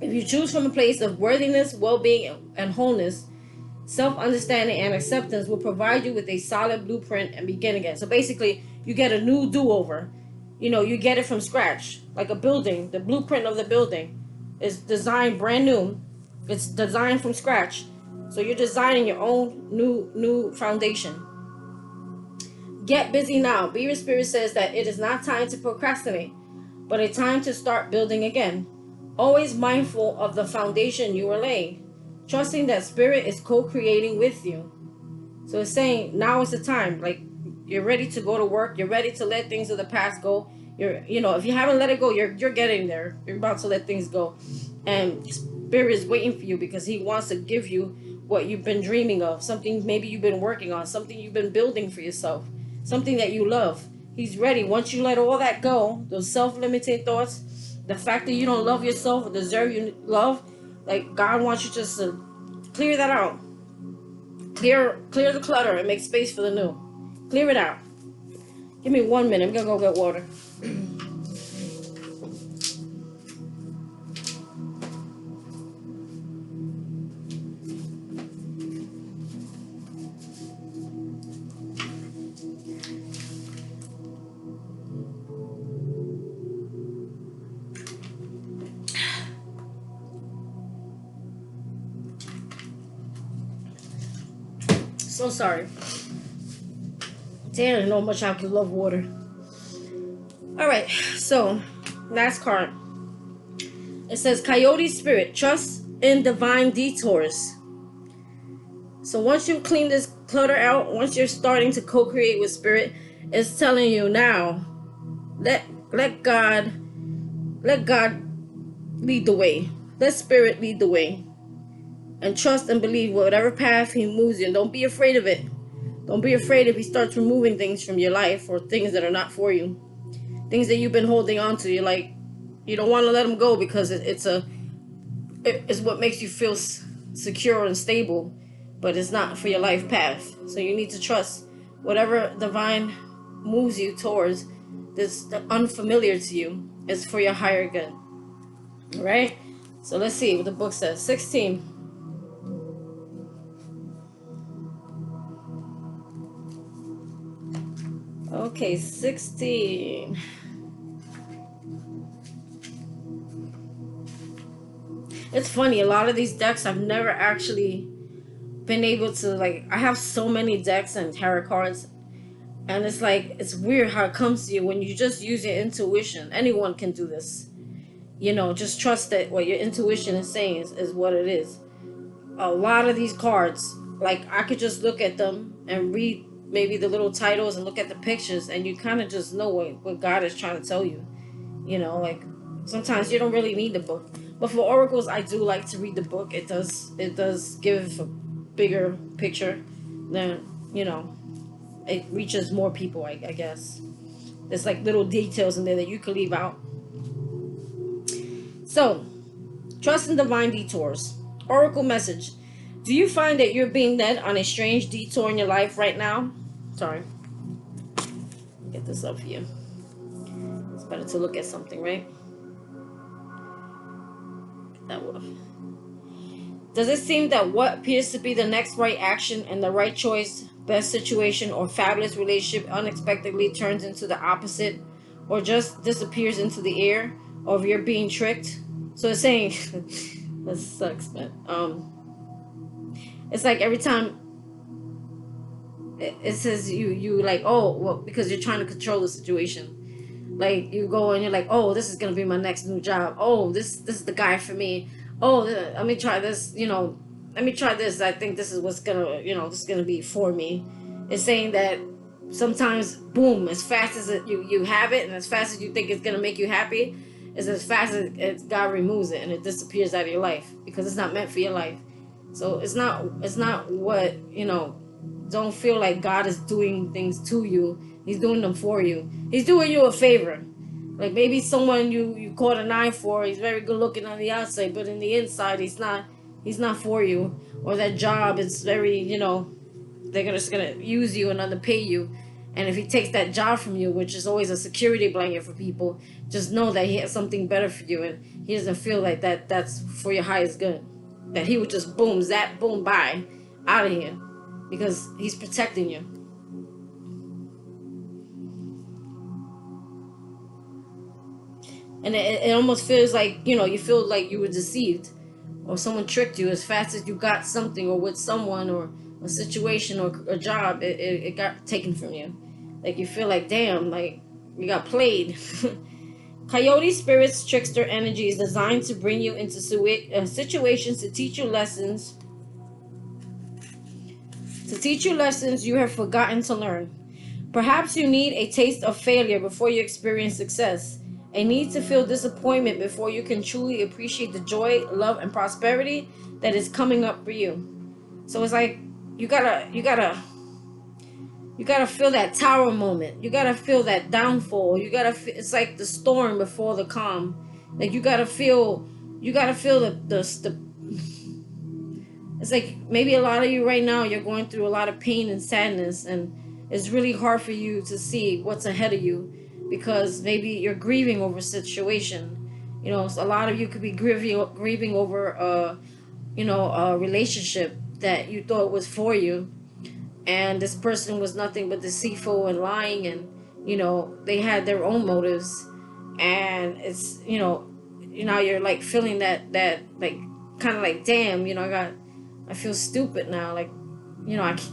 if you choose from a place of worthiness, well-being, and wholeness, self-understanding and acceptance will provide you with a solid blueprint and begin again. So basically, you get a new do-over. You get it from scratch. Like a building, the blueprint of the building is designed brand new. It's designed from scratch. So you're designing your own new foundation. Get busy now. Beaver Spirit says that it is not time to procrastinate, but a time to start building again. Always mindful of the foundation you are laying, trusting that Spirit is co-creating with you. So it's saying now is the time. Like, you're ready to go to work. You're ready to let things of the past go. If you haven't let it go, you're getting there. You're about to let things go, and Spirit is waiting for you because He wants to give you what you've been dreaming of. Something maybe you've been working on. Something you've been building for yourself. Something that you love. He's ready. Once you let all that go, those self-limiting thoughts, the fact that you don't love yourself or deserve your love, like, God wants you just to clear that out. Clear the clutter and make space for the new. Clear it out. Give me 1 minute. I'm gonna go get water. So sorry. Damn, I know how much I can love water. Alright, so last card. It says Coyote Spirit, trust in divine detours. So once you clean this clutter out, once you're starting to co-create with Spirit, it's telling you now, let God lead the way. Let Spirit lead the way. And trust and believe whatever path He moves you in. Don't be afraid of it. Don't be afraid if He starts removing things from your life or things that are not for you. Things that you've been holding on to. You're like, you don't want to let them go because it's what makes you feel secure and stable, but it's not for your life path. So you need to trust whatever divine moves you towards this unfamiliar to you is for your higher good. All right. So let's see what the book says. 16. Okay, 16. It's funny, a lot of these decks I've never actually been able to, like, I have so many decks and tarot cards, and it's like, it's weird how it comes to you when you just use your intuition. Anyone can do this. Just trust that what your intuition is saying is what it is. A lot of these cards, like, I could just look at them and read maybe the little titles and look at the pictures, and you kind of just know what God is trying to tell you. Like, sometimes you don't really need the book. But for oracles, I do like to read the book. It does give a bigger picture. Then, it reaches more people, I guess. There's like little details in there that you could leave out. So, trust in divine detours. Oracle message. Do you find that you're being led on a strange detour in your life right now? Sorry. Get this up here. It's better to look at something, right? Get that off. Does it seem that what appears to be the next right action and the right choice, best situation, or fabulous relationship unexpectedly turns into the opposite, or just disappears into the air, or if you're being tricked? So it's saying, that sucks, but it's like every time it says you like, oh, well, because you're trying to control the situation. Like you go and you're like, oh, this is gonna be my next new job. Oh, this is the guy for me. Oh, let me try this. Let me try this. I think this is what's gonna, this is gonna be for me. It's saying that sometimes, boom, as fast as you have it, and as fast as you think it's gonna make you happy, is as fast as God removes it and it disappears out of your life because it's not meant for your life. So it's not what Don't feel like God is doing things to you. He's doing them for you. He's doing you a favor. Like maybe someone you caught an eye for, he's very good looking on the outside, but in the inside he's not for you. Or that job is very, they're just gonna use you and underpay you. And if he takes that job from you, which is always a security blanket for people, just know that he has something better for you, and he doesn't feel like that's for your highest good. That he would just boom, zap, boom, bye, out of here. Because he's protecting you. And it almost feels like, you feel like you were deceived. Or someone tricked you as fast as you got something, or with someone, or a situation, or a job, it got taken from you. Like you feel like, damn, like you got played. Coyote spirit's trickster energy is designed to bring you into situations to teach you lessons. To teach you lessons you have forgotten to learn. Perhaps you need a taste of failure before you experience success. A need to feel disappointment before you can truly appreciate the joy, love, and prosperity that is coming up for you. So it's like you gotta feel that tower moment. You gotta feel that downfall. It's like the storm before the calm. Like you gotta feel the it's like maybe a lot of you right now, you're going through a lot of pain and sadness, and it's really hard for you to see what's ahead of you because maybe you're grieving over a situation. So a lot of you could be grieving over a relationship that you thought was for you, and this person was nothing but deceitful and lying, and they had their own motives, and it's you're like feeling that like kind of like, damn, I feel stupid now. Like,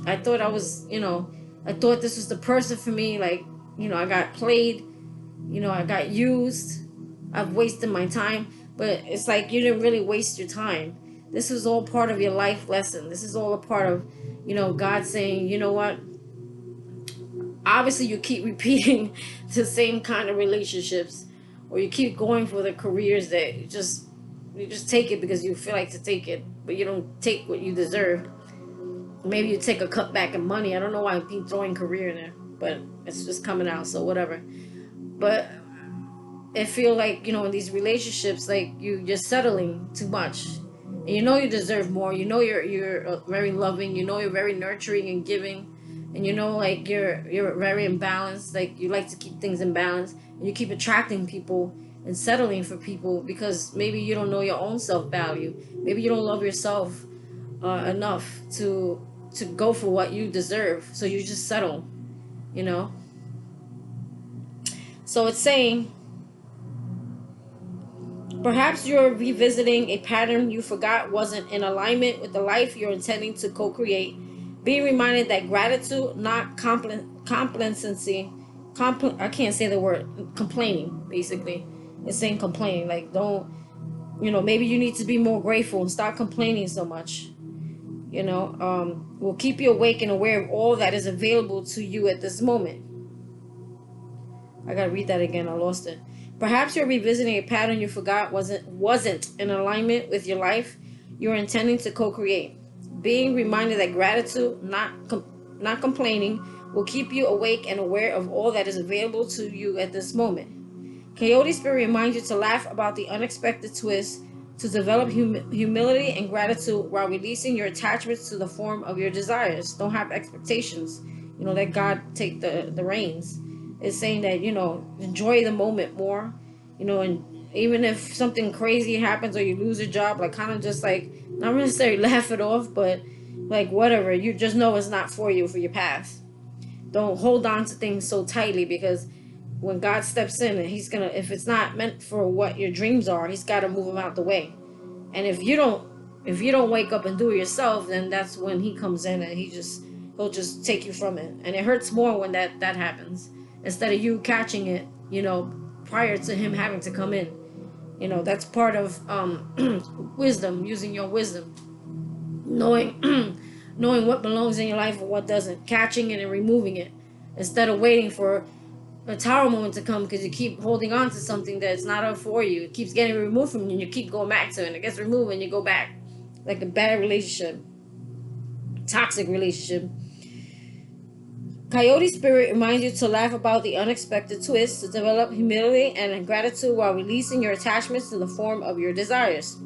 I thought I was, I thought this was the person for me. Like, I got played, I got used. I've wasted my time. But it's like you didn't really waste your time. This is all part of your life lesson. This is all a part of, God saying, you know what? Obviously, you keep repeating the same kind of relationships, or you keep going for the careers that you just take it because you feel like to take it, but you don't take what you deserve. Maybe you take a cut back in money. I don't know why I'm throwing career in there, but it's just coming out, so whatever. But I feel like, in these relationships, like you're settling too much. And you deserve more. You're very loving. You're very nurturing and giving. And like you're very imbalanced. Like you like to keep things in balance. And you keep attracting people and settling for people because maybe you don't know your own self-value. Maybe you don't love yourself enough to go for what you deserve. So you just settle, So it's saying, perhaps you're revisiting a pattern you forgot wasn't in alignment with the life you're intending to co-create. Being reminded that gratitude, not complacency, I can't say the word, complaining, basically. It's saying complaining. Like, don't, maybe you need to be more grateful and stop complaining so much. Will keep you awake and aware of all that is available to you at this moment. I gotta read that again. I lost it. Perhaps you're revisiting a pattern you forgot wasn't in alignment with your life you're intending to co-create. Being reminded that gratitude, not complaining, will keep you awake and aware of all that is available to you at this moment. Coyote Spirit reminds you to laugh about the unexpected twist, to develop humility and gratitude while releasing your attachments to the form of your desires. Don't have expectations. Let God take the reins. It's saying that, enjoy the moment more, and even if something crazy happens or you lose a job, like kind of just like, not necessarily laugh it off, but like whatever, you just know it's not for you, for your path. Don't hold on to things so tightly, because when God steps in, and if it's not meant for what your dreams are, he's got to move them out the way. And if you don't wake up and do it yourself, then that's when he comes in and he'll just take you from it. And it hurts more when that happens, instead of you catching it, prior to him having to come in. That's part of wisdom, using your wisdom, knowing knowing what belongs in your life and what doesn't, catching it and removing it, instead of waiting for a tower moment to come, because you keep holding on to something that's not up for you. It keeps getting removed from you, and you keep going back to it, and it gets removed and you go back, like a bad relationship, toxic relationship. Coyote Spirit reminds you to laugh about the unexpected twists, to develop humility and gratitude while releasing your attachments to the form of your desires.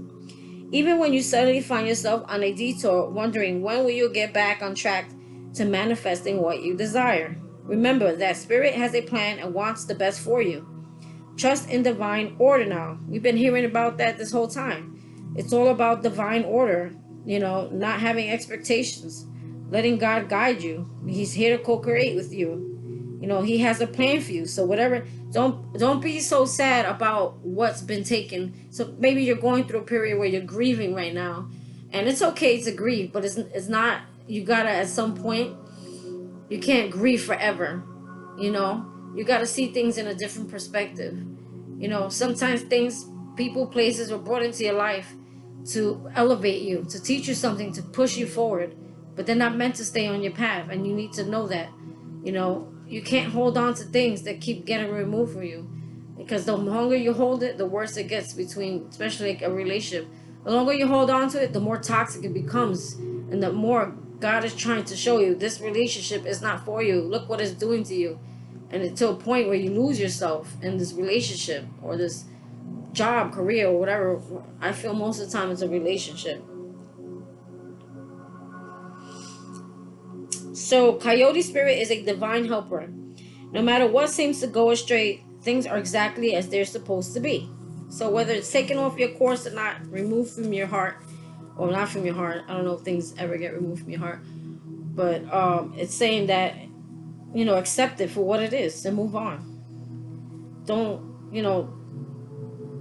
Even when you suddenly find yourself on a detour, wondering when will you get back on track to manifesting what you desire, remember that Spirit has a plan and wants the best for you. Trust in divine order now. We've been hearing about that this whole time. It's all about divine order, not having expectations, letting God guide you. He's here to co-create with you. He has a plan for you. So whatever, don't be so sad about what's been taken. So maybe you're going through a period where you're grieving right now, and it's okay to grieve, but it's not, you gotta, at some point, you can't grieve forever. You gotta see things in a different perspective. Sometimes things, people, places were brought into your life to elevate you, to teach you something, to push you forward, but they're not meant to stay on your path, and you need to know that. You can't hold on to things that keep getting removed from you, because the longer you hold it, the worse it gets, especially like a relationship. The longer you hold on to it, the more toxic it becomes, and the more God is trying to show you this relationship is not for you. Look what it's doing to you. And to a point where you lose yourself in this relationship or this job, career, or whatever. I feel most of the time it's a relationship. So Coyote Spirit is a divine helper. No matter what seems to go astray, things are exactly as they're supposed to be. So whether it's taken off your course or not, removed from your heart, or not from your heart, I don't know if things ever get removed from your heart, but it's saying that, accept it for what it is and move on. Don't,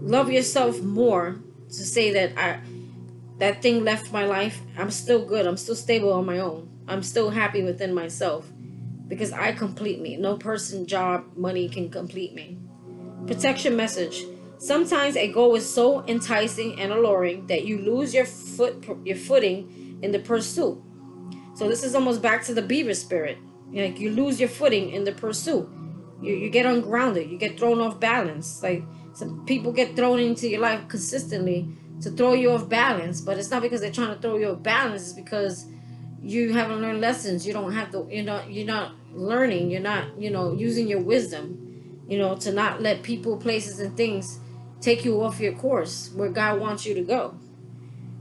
love yourself more to say that that thing left my life. I'm still good. I'm still stable on my own. I'm still happy within myself, because I complete me. No person, job, money can complete me. Protection message. Sometimes a goal is so enticing and alluring that you lose your footing in the pursuit. So this is almost back to the Beaver spirit. Like, you lose your footing in the pursuit. You get ungrounded. You get thrown off balance. Like, some people get thrown into your life consistently to throw you off balance, but it's not because they're trying to throw you off balance. It's because you haven't learned lessons. You don't have to, you're not learning. You're not, using your wisdom, to not let people, places, and things take you off your course where God wants you to go.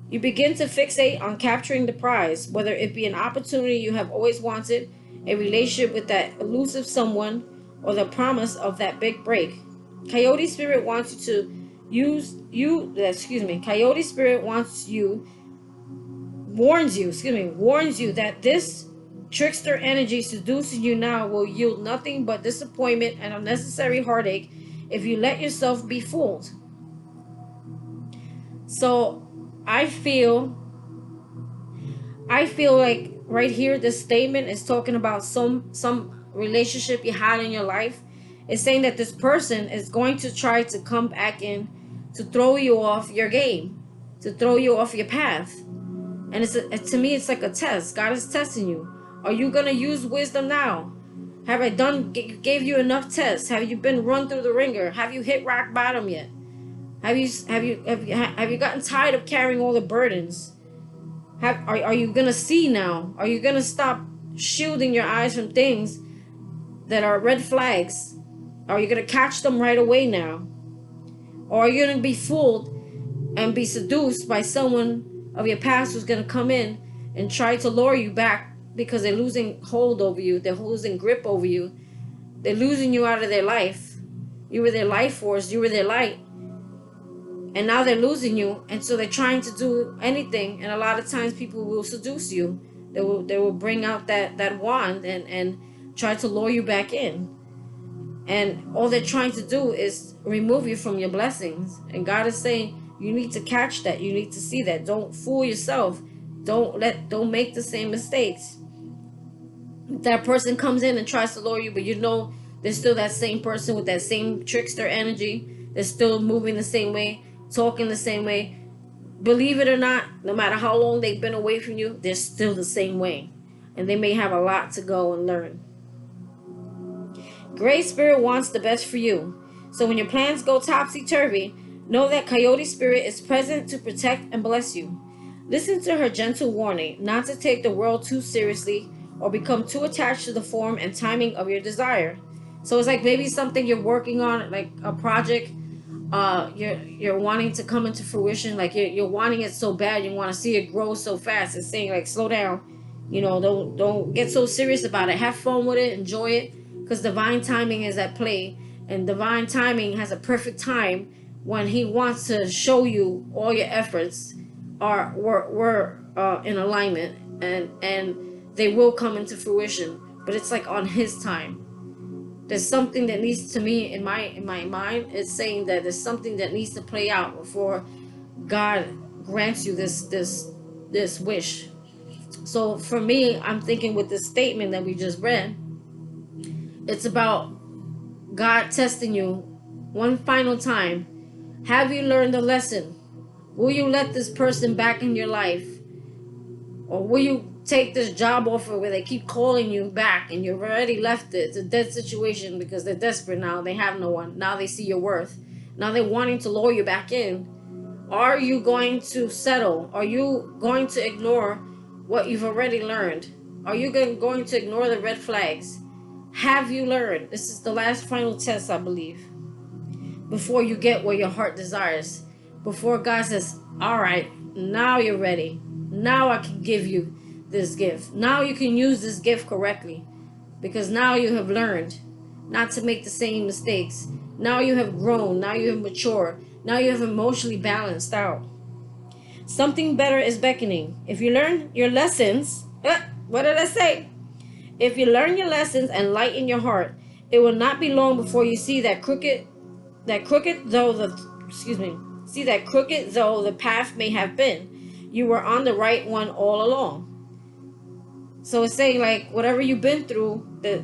You begin to fixate on capturing the prize, whether it be an opportunity you have always wanted, a relationship with that elusive someone, or the promise of that big break. Coyote Spirit wants Coyote Spirit warns you that this trickster energy seducing you now will yield nothing but disappointment and unnecessary heartache if you let yourself be fooled. So I feel like right here, this statement is talking about some relationship you had in your life. It's saying that this person is going to try to come back in to throw you off your game, to throw you off your path. And to me, it's like a test. God is testing you. Are you going to use wisdom now? Have I gave you enough tests? Have you been run through the ringer? Have you hit rock bottom yet? Have you gotten tired of carrying all the burdens? Are you gonna see now? Are you gonna stop shielding your eyes from things that are red flags? Are you going to catch them right away now? Or are you going to be fooled and be seduced by someone of your past who's going to come in and try to lure you back because they're losing hold over you, they're losing grip over you, they're losing you out of their life. You were their life force, you were their light, and now they're losing you, and so they're trying to do anything, and a lot of times people will seduce you. They will bring out that wand and try to lure you back in. And all they're trying to do is remove you from your blessings. And God is saying, you need to catch that. You need to see that. Don't fool yourself. Don't make the same mistakes. If that person comes in and tries to lure you, but you know there's still that same person with that same trickster energy. They're still moving the same way, talking the same way. Believe it or not, no matter how long they've been away from you, they're still the same way. And they may have a lot to go and learn. Great Spirit wants the best for you. So when your plans go topsy-turvy, know that Coyote Spirit is present to protect and bless you. Listen to her gentle warning not to take the world too seriously or become too attached to the form and timing of your desire. So it's like maybe something you're working on, like a project you're wanting to come into fruition, like you're wanting it so bad, you want to see it grow so fast. It's saying like, slow down, don't get so serious about it. Have fun with it, enjoy it, because divine timing is at play, and divine timing has a perfect time when he wants to show you all your efforts were in alignment, and they will come into fruition, but it's like on his time. There's something that needs to me in my mind. It's saying that there's something that needs to play out before God grants you this wish. So for me, I'm thinking with this statement that we just read, it's about God testing you one final time. Have you learned the lesson? Will you let this person back in your life? Or will you take this job offer where they keep calling you back and you've already left it? It's a dead situation because they're desperate now. They have no one. Now they see your worth. Now they're wanting to lure you back in. Are you going to settle? Are you going to ignore what you've already learned? Are you going to ignore the red flags? Have you learned? This is the last final test, I believe, before you get what your heart desires. Before God says, all right, now you're ready. Now I can give you this gift. Now you can use this gift correctly, because now you have learned not to make the same mistakes. Now you have grown. Now you have matured. Now you have emotionally balanced out. Something better is beckoning. If you learn your lessons, what did I say? If you learn your lessons and lighten your heart, it will not be long before you see that crooked though the path may have been, you were on the right one all along. So it's saying like whatever you've been through that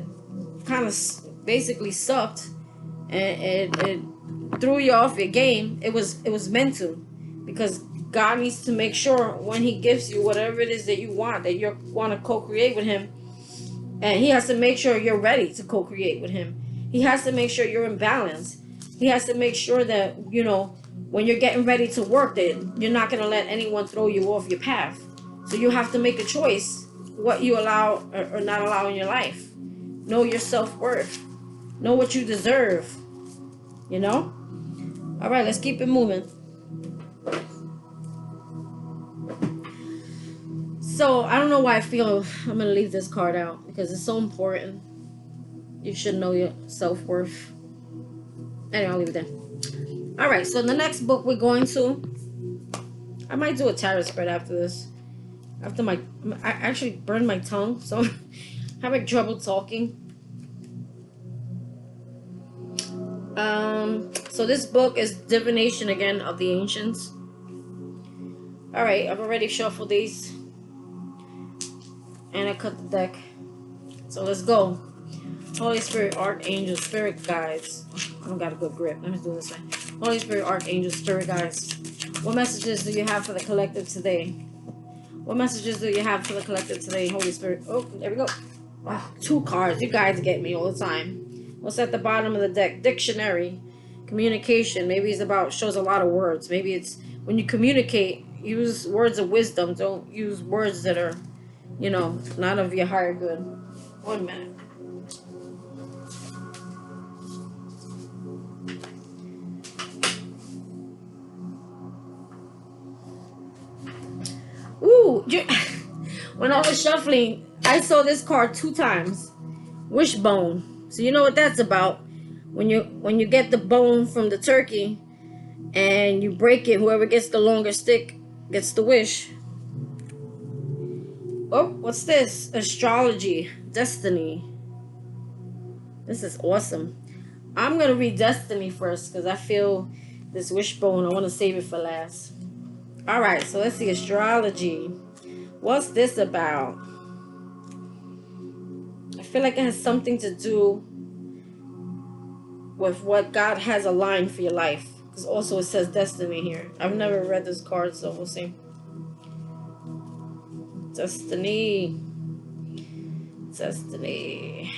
kind of basically sucked and it threw you off your game, it was meant to, because God needs to make sure when he gives you whatever it is that you want, that you want to co-create with him, and he has to make sure you're ready to co-create with him. He has to make sure you're in balance. He has to make sure that, when you're getting ready to work, that you're not going to let anyone throw you off your path. So you have to make a choice what you allow or not allow in your life. Know your self-worth. Know what you deserve. All right, let's keep it moving. So I don't know why I feel I'm going to leave this card out, because it's so important. You should know your self-worth. Anyway, I'll leave it there. All right, so the next book we're going to, I might do a tarot spread after this. I actually burned my tongue, so I'm having trouble talking. So this book is Divination again of the Ancients. All right, I've already shuffled these, and I cut the deck. So let's go. Holy Spirit, Archangel, Spirit Guides. I don't got a good grip. Let me do this way. Holy Spirit, Archangel, Spirit Guides. What messages do you have for the collective today? What messages do you have for the collective today, Holy Spirit? Oh, there we go. Oh, 2 cards. You guys get me all the time. What's at the bottom of the deck? Dictionary. Communication. Maybe it's about, shows a lot of words. Maybe it's when you communicate, use words of wisdom. Don't use words that are you know, not of your higher good. 1 minute. Ooh, when I was shuffling, I saw this card 2 times. Wishbone. So you know what that's about. When you get the bone from the turkey and you break it, whoever gets the longer stick gets the wish. Oh, what's this? Astrology Destiny. This is awesome. I'm gonna read Destiny first because I feel this wishbone, I want to save it for last. Alright, so let's see. Astrology. What's this about? I feel like it has something to do with what God has aligned for your life. Because also it says destiny here. I've never read this card, so we'll see. Destiny. Destiny.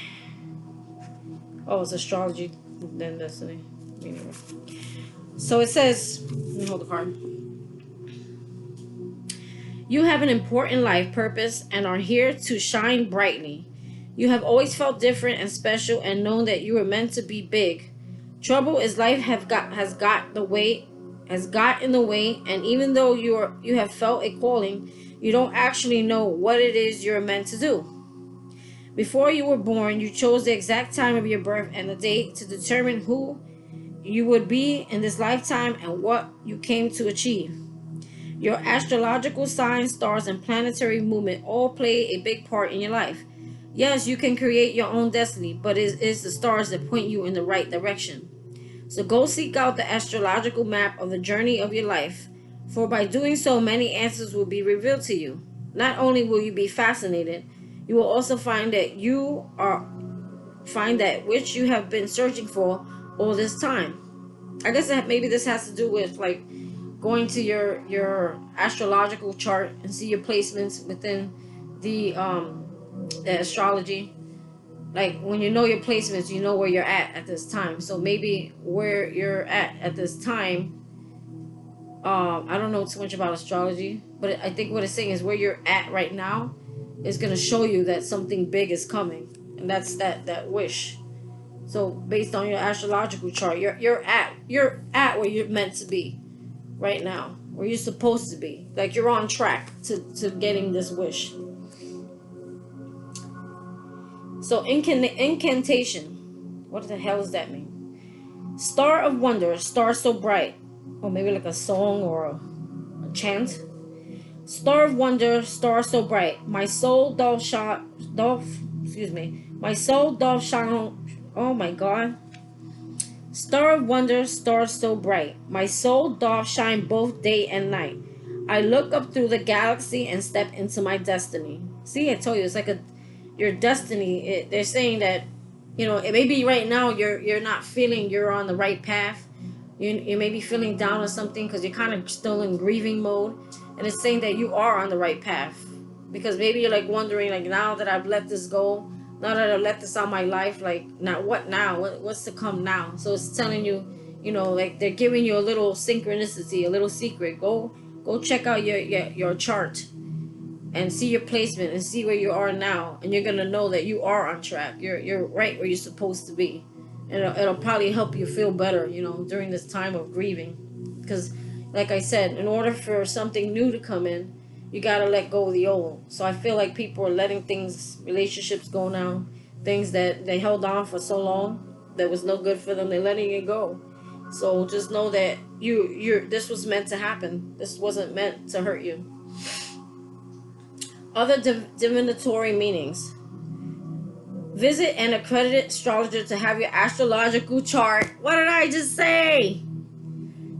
Oh, it's astrology, then destiny. Anyway. So it says, let me hold the card. You have an important life purpose and are here to shine brightly. You have always felt different and special and known that you were meant to be big. Trouble is life has got in the way, and even though you have felt a calling, you don't actually know what it is you're meant to do. Before you were born, you chose the exact time of your birth and the date to determine who you would be in this lifetime and what you came to achieve. Your astrological signs, stars, and planetary movement all play a big part in your life. Yes, you can create your own destiny, but it is the stars that point you in the right direction. So go seek out the astrological map of the journey of your life, for by doing so, many answers will be revealed to you. Not only will you be fascinated, you will also find that which you have been searching for all this time. I guess that maybe this has to do with like going to your astrological chart and see your placements within the astrology. Like when you know your placements, you know where you're at this time. So maybe where you're at this time, I don't know too much about astrology, but I think what it's saying is where you're at right now is going to show you that something big is coming, and that's that wish. So based on your astrological chart, you're at where you're meant to be right now, where you're supposed to be. Like you're on track to getting this wish. So incantation. What the hell does that mean? Star of wonder, star so bright. Or maybe like a song or a chant. Star of wonder, star so bright. My soul doth shine. My soul doth shine. Oh my God. Star of wonder, star so bright. My soul doth shine both day and night. I look up through the galaxy and step into my destiny. See, I told you, it's like your destiny. They're saying that, you know, it may be right now you're not feeling you're on the right path. You may be feeling down or something because you're kind of still in grieving mode, and it's saying that you are on the right path, because maybe you're like wondering, like, now that I've let this go, now that I've let this out of my life, like, now what now? What's to come now? So it's telling you, you know, like they're giving you a little synchronicity, a little secret. Go check out your chart and see your placement and see where you are now, and you're gonna know that you are on track. You're right where you're supposed to be, and it'll probably help you feel better, you know, during this time of grieving. Because, like I said, in order for something new to come in, you gotta let go of the old. So I feel like people are letting relationships go now, things that they held on for so long that was no good for them. They're letting it go. So just know that this was meant to happen. This wasn't meant to hurt you. Other divinatory meanings. Visit an accredited astrologer to have your astrological chart. What did I just say?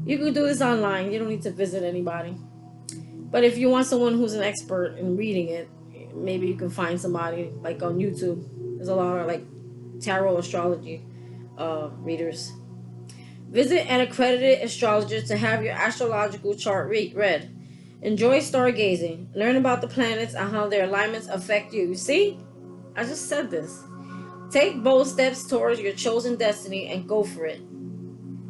You can do this online. You don't need to visit anybody. But if you want someone who's an expert in reading it, maybe you can find somebody like on YouTube. There's a lot of like tarot astrology readers. Visit an accredited astrologer to have your astrological chart read. Enjoy stargazing. Learn about the planets and how their alignments affect you. See? I just said this. Take bold steps towards your chosen destiny and go for it.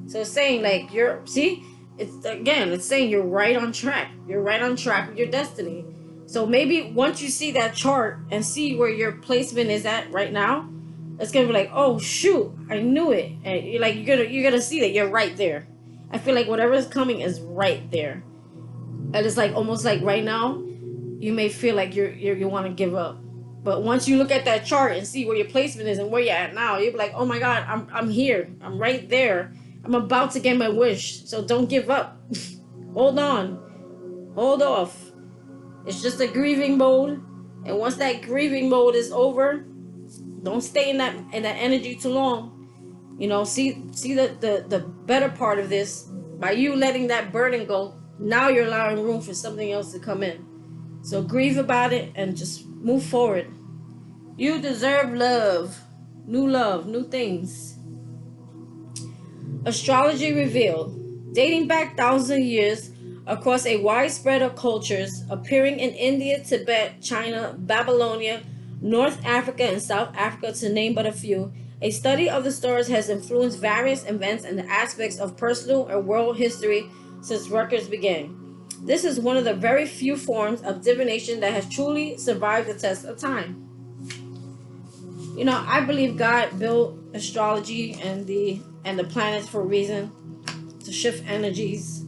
So it's saying like it's saying you're right on track. You're right on track with your destiny. So maybe once you see that chart and see where your placement is at right now, it's gonna be like, oh shoot, I knew it. And you're gonna see that you're right there. I feel like whatever is coming is right there. And it's like almost like right now, you may feel like you want to give up. But once you look at that chart and see where your placement is and where you're at now, you'll be like, oh my God, I'm here. I'm right there. I'm about to get my wish. So don't give up. Hold on. Hold off. It's just a grieving mode. And once that grieving mode is over, don't stay in that energy too long. You know, see the better part of this. By you letting that burden go, now you're allowing room for something else to come in. So grieve about it and just move forward. You deserve love, new things. Astrology Reveal. Dating back thousands of years across a wide spread of cultures, appearing in India, Tibet, China, Babylonia, North Africa, and South Africa, to name but a few, a study of the stars has influenced various events and aspects of personal and world history since records began. This is one of the very few forms of divination that has truly survived the test of time. You know, I believe God built astrology and the planets for a reason, to shift energies.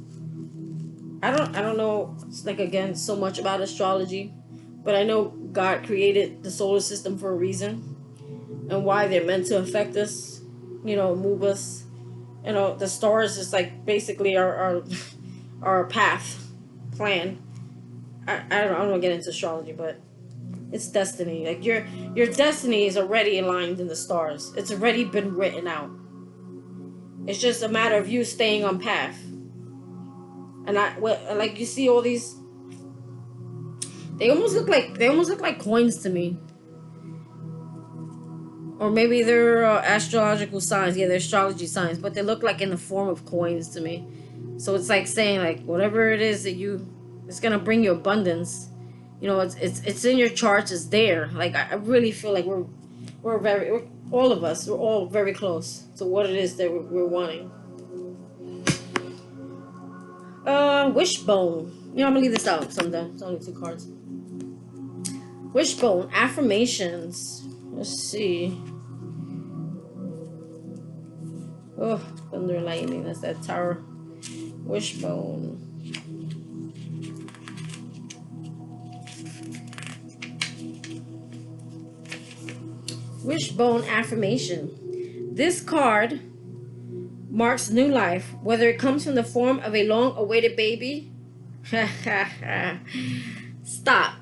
I don't know, it's like, again, so much about astrology, but I know God created the solar system for a reason and why they're meant to affect us, you know, move us. You know, the stars is like basically our path plan. I don't want to get into astrology, but it's destiny. Like your destiny is already aligned in the stars. It's already been written out. It's just a matter of you staying on path. And like you see all these, they almost look like coins to me. Or maybe they're astrological signs. Yeah, they're astrology signs, but they look like in the form of coins to me. So it's like saying, like, whatever it is that it's gonna bring you abundance. You know, it's in your charts. It's there. Like, I really feel like all of us, we're all very close to what it is that we're wanting. Wishbone. You know, I'm gonna leave this out sometime. It's only 2 cards. Wishbone affirmations. Let's see. Oh, thunder and lightning. That's that tower. Wishbone. Wishbone affirmation. This card marks new life, whether it comes from the form of a long-awaited baby. Stop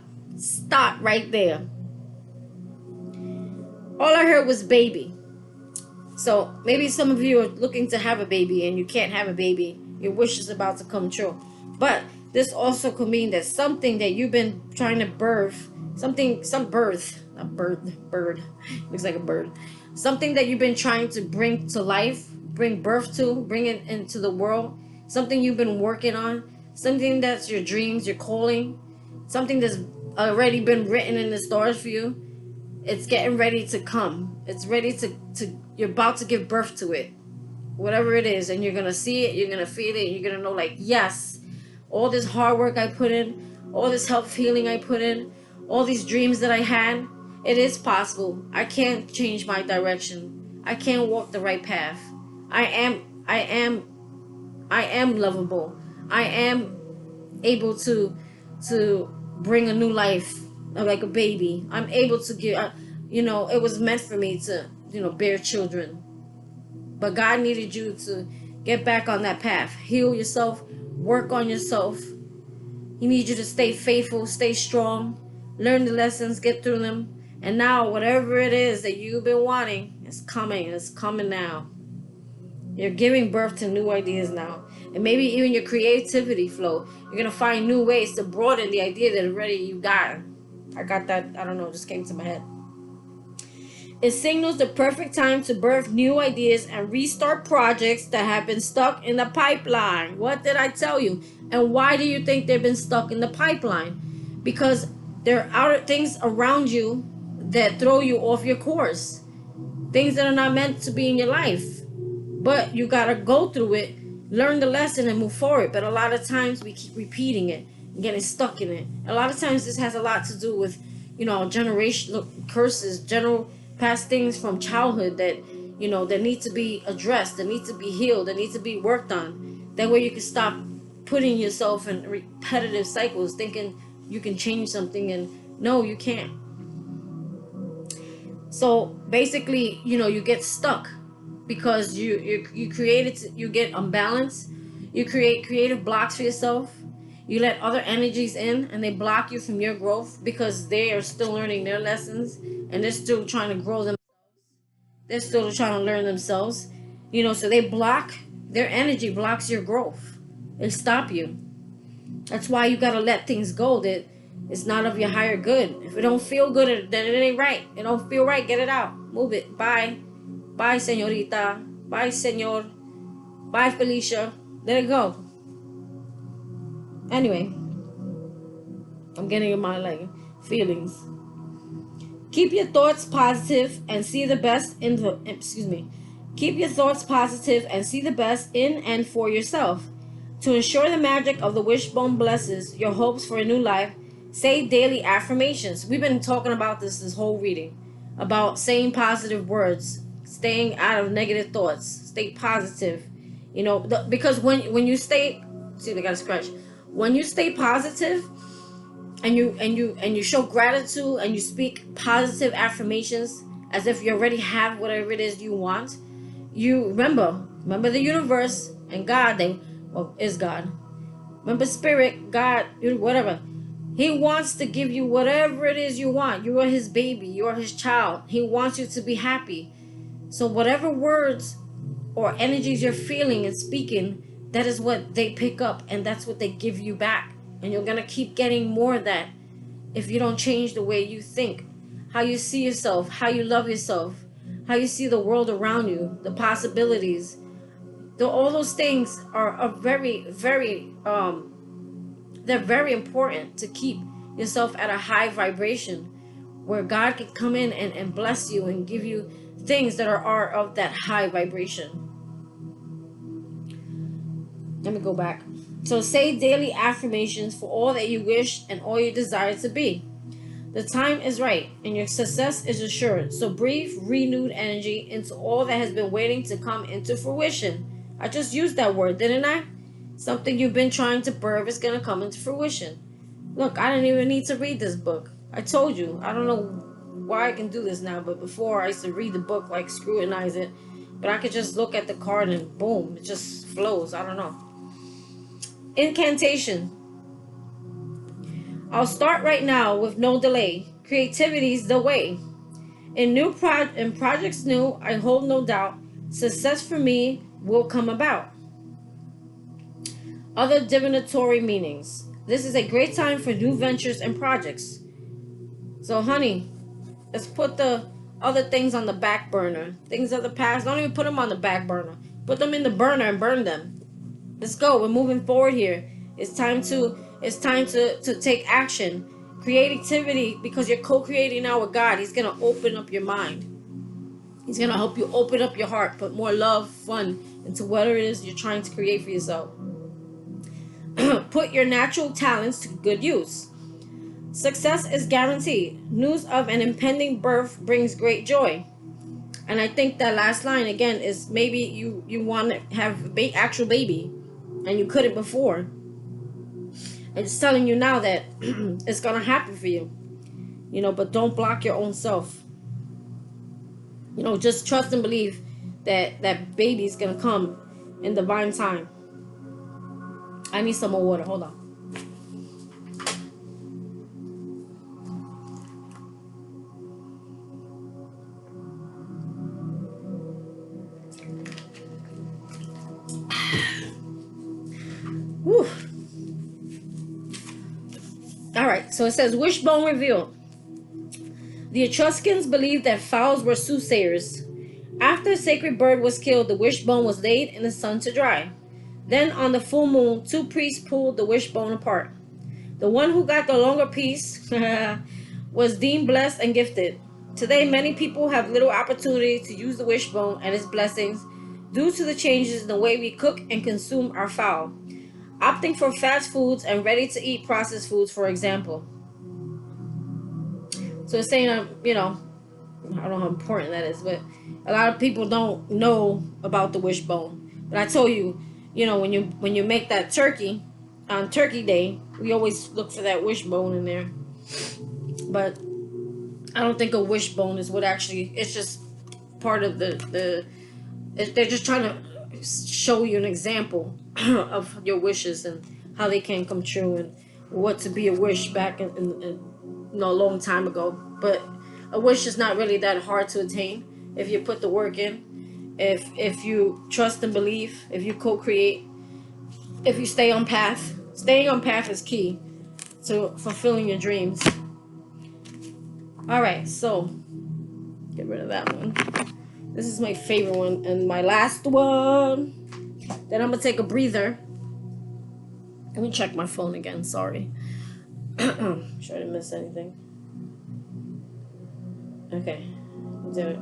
right there. All I heard was baby. So maybe some of you are looking to have a baby and you can't have a baby. Your wish is about to come true. But this also could mean that something that you've been trying to birth, bird, looks like a bird. Something that you've been trying to bring to life, bring birth to, bring it into the world. Something you've been working on. Something that's your dreams, your calling. Something that's already been written in the stars for you. It's getting ready to come. It's ready to you're about to give birth to it. Whatever it is. And you're going to see it. You're going to feel it. You're going to know, like, yes, all this hard work I put in, all this health healing I put in, all these dreams that I had, it is possible. I can't change my direction. I can't walk the right path. I am lovable. I am able to bring a new life, like a baby. I'm able to give, it was meant for me to, bear children. But God needed you to get back on that path. Heal yourself. Work on yourself. He needs you to stay faithful, stay strong, learn the lessons, get through them. And now, whatever it is that you've been wanting, it's coming. It's coming now. You're giving birth to new ideas now. And maybe even your creativity flow. You're going to find new ways to broaden the idea that already you got. I got that, I don't know, just came to my head. It signals the perfect time to birth new ideas and restart projects that have been stuck in the pipeline. What did I tell you? And why do you think they've been stuck in the pipeline? Because there are things around you that throw you off your course. Things that are not meant to be in your life. But you got to go through it, learn the lesson, and move forward. But a lot of times we keep repeating it. getting stuck in it. A lot of times this has a lot to do with, you know, generational curses, general past things from childhood that, you know, that need to be addressed, that need to be healed, that need to be worked on. That way you can stop putting yourself in repetitive cycles thinking you can change something, and no, you can't. So basically, you know, you get stuck because you created, you get unbalanced, you create creative blocks for yourself, you let other energies in and they block you from your growth because they are still learning their lessons and they're still trying to grow them, they're still trying to learn themselves, you know, so they block, their energy blocks your growth, they stop you. That's why you gotta let things go that it's not of your higher good. If it don't feel good, then it ain't right. It don't feel right, get it out, move it. Bye señorita, bye señor, bye Felicia, let it go. Anyway, I'm getting in my like feelings. Keep your thoughts positive and see the best in the, keep your thoughts positive and see the best in and for yourself. To ensure the magic of the wishbone blesses your hopes for a new life, say daily affirmations. We've been talking about this whole reading, about saying positive words, staying out of negative thoughts, stay positive. You know, because when you stay, see, they got a scratch. When you stay positive, and you show gratitude and you speak positive affirmations as if you already have whatever it is you want, you remember the universe and God, is God. Remember spirit, God, whatever. He wants to give you whatever it is you want. You are his baby, you are his child. He wants you to be happy. So whatever words or energies you're feeling and speaking, that is what they pick up and that's what they give you back. And you're gonna keep getting more of that if you don't change the way you think, how you see yourself, how you love yourself, how you see the world around you, the possibilities. All those things are very, very, they're very important to keep yourself at a high vibration where God can come in and bless you and give you things that are of that high vibration. Let me go back. So say daily affirmations for all that you wish and all you desire to be. The time is right and your success is assured. So breathe renewed energy into all that has been waiting to come into fruition. I just used that word, didn't I? Something you've been trying to birth is going to come into fruition. Look, I didn't even need to read this book. I told you. I don't know why I can do this now, but before I used to read the book, like scrutinize it. But I could just look at the card and boom, it just flows. I don't know. Incantation. I'll start right now with no delay. Creativity's the way. In projects new, I hold no doubt. Success for me will come about. Other divinatory meanings. This is a great time for new ventures and projects. So, honey, let's put the other things on the back burner. Things of the past, don't even put them on the back burner. Put them in the burner and burn them. Let's go. We're moving forward here. It's time to take action. Creativity, because you're co-creating now with God. He's gonna open up your mind. He's gonna help you open up your heart, put more love, fun into whatever it is you're trying to create for yourself. Put your natural talents to good use. Success is guaranteed. News of an impending birth brings great joy. And I think that last line again is maybe you want to have actual baby and you couldn't before. It's telling you now that it's gonna happen for you, you know, but don't block your own self. You know, just trust and believe that that baby's gonna come in divine time. I need some more water. Hold on. Whew. Alright, so it says Wishbone Reveal. The Etruscans believed that fowls were soothsayers. After a sacred bird was killed, the wishbone was laid in the sun to dry. Then on the full moon, two priests pulled the wishbone apart. The one who got the longer piece was deemed blessed and gifted. Today, many people have little opportunity to use the wishbone and its blessings due to the changes in the way we cook and consume our fowl. Opting for fast foods and ready-to-eat processed foods, for example. So it's saying, you know, I don't know how important that is, but a lot of people don't know about the wishbone. But I told you, you know, when you make that turkey on Turkey Day, we always look for that wishbone in there. But I don't think a wishbone is what actually. It's just part of they're just trying to show you an example of your wishes and how they can come true and what to be a wish back in a long time ago. But a wish is not really that hard to attain if you put the work in, if you trust and believe, if you co-create, if you stay on path. Staying on path is key to fulfilling your dreams. All right, so get rid of that one. This is my favorite one and my last one. Then I'm gonna take a breather. Let me check my phone again. Sorry. Sure I didn't miss anything. Okay, do it.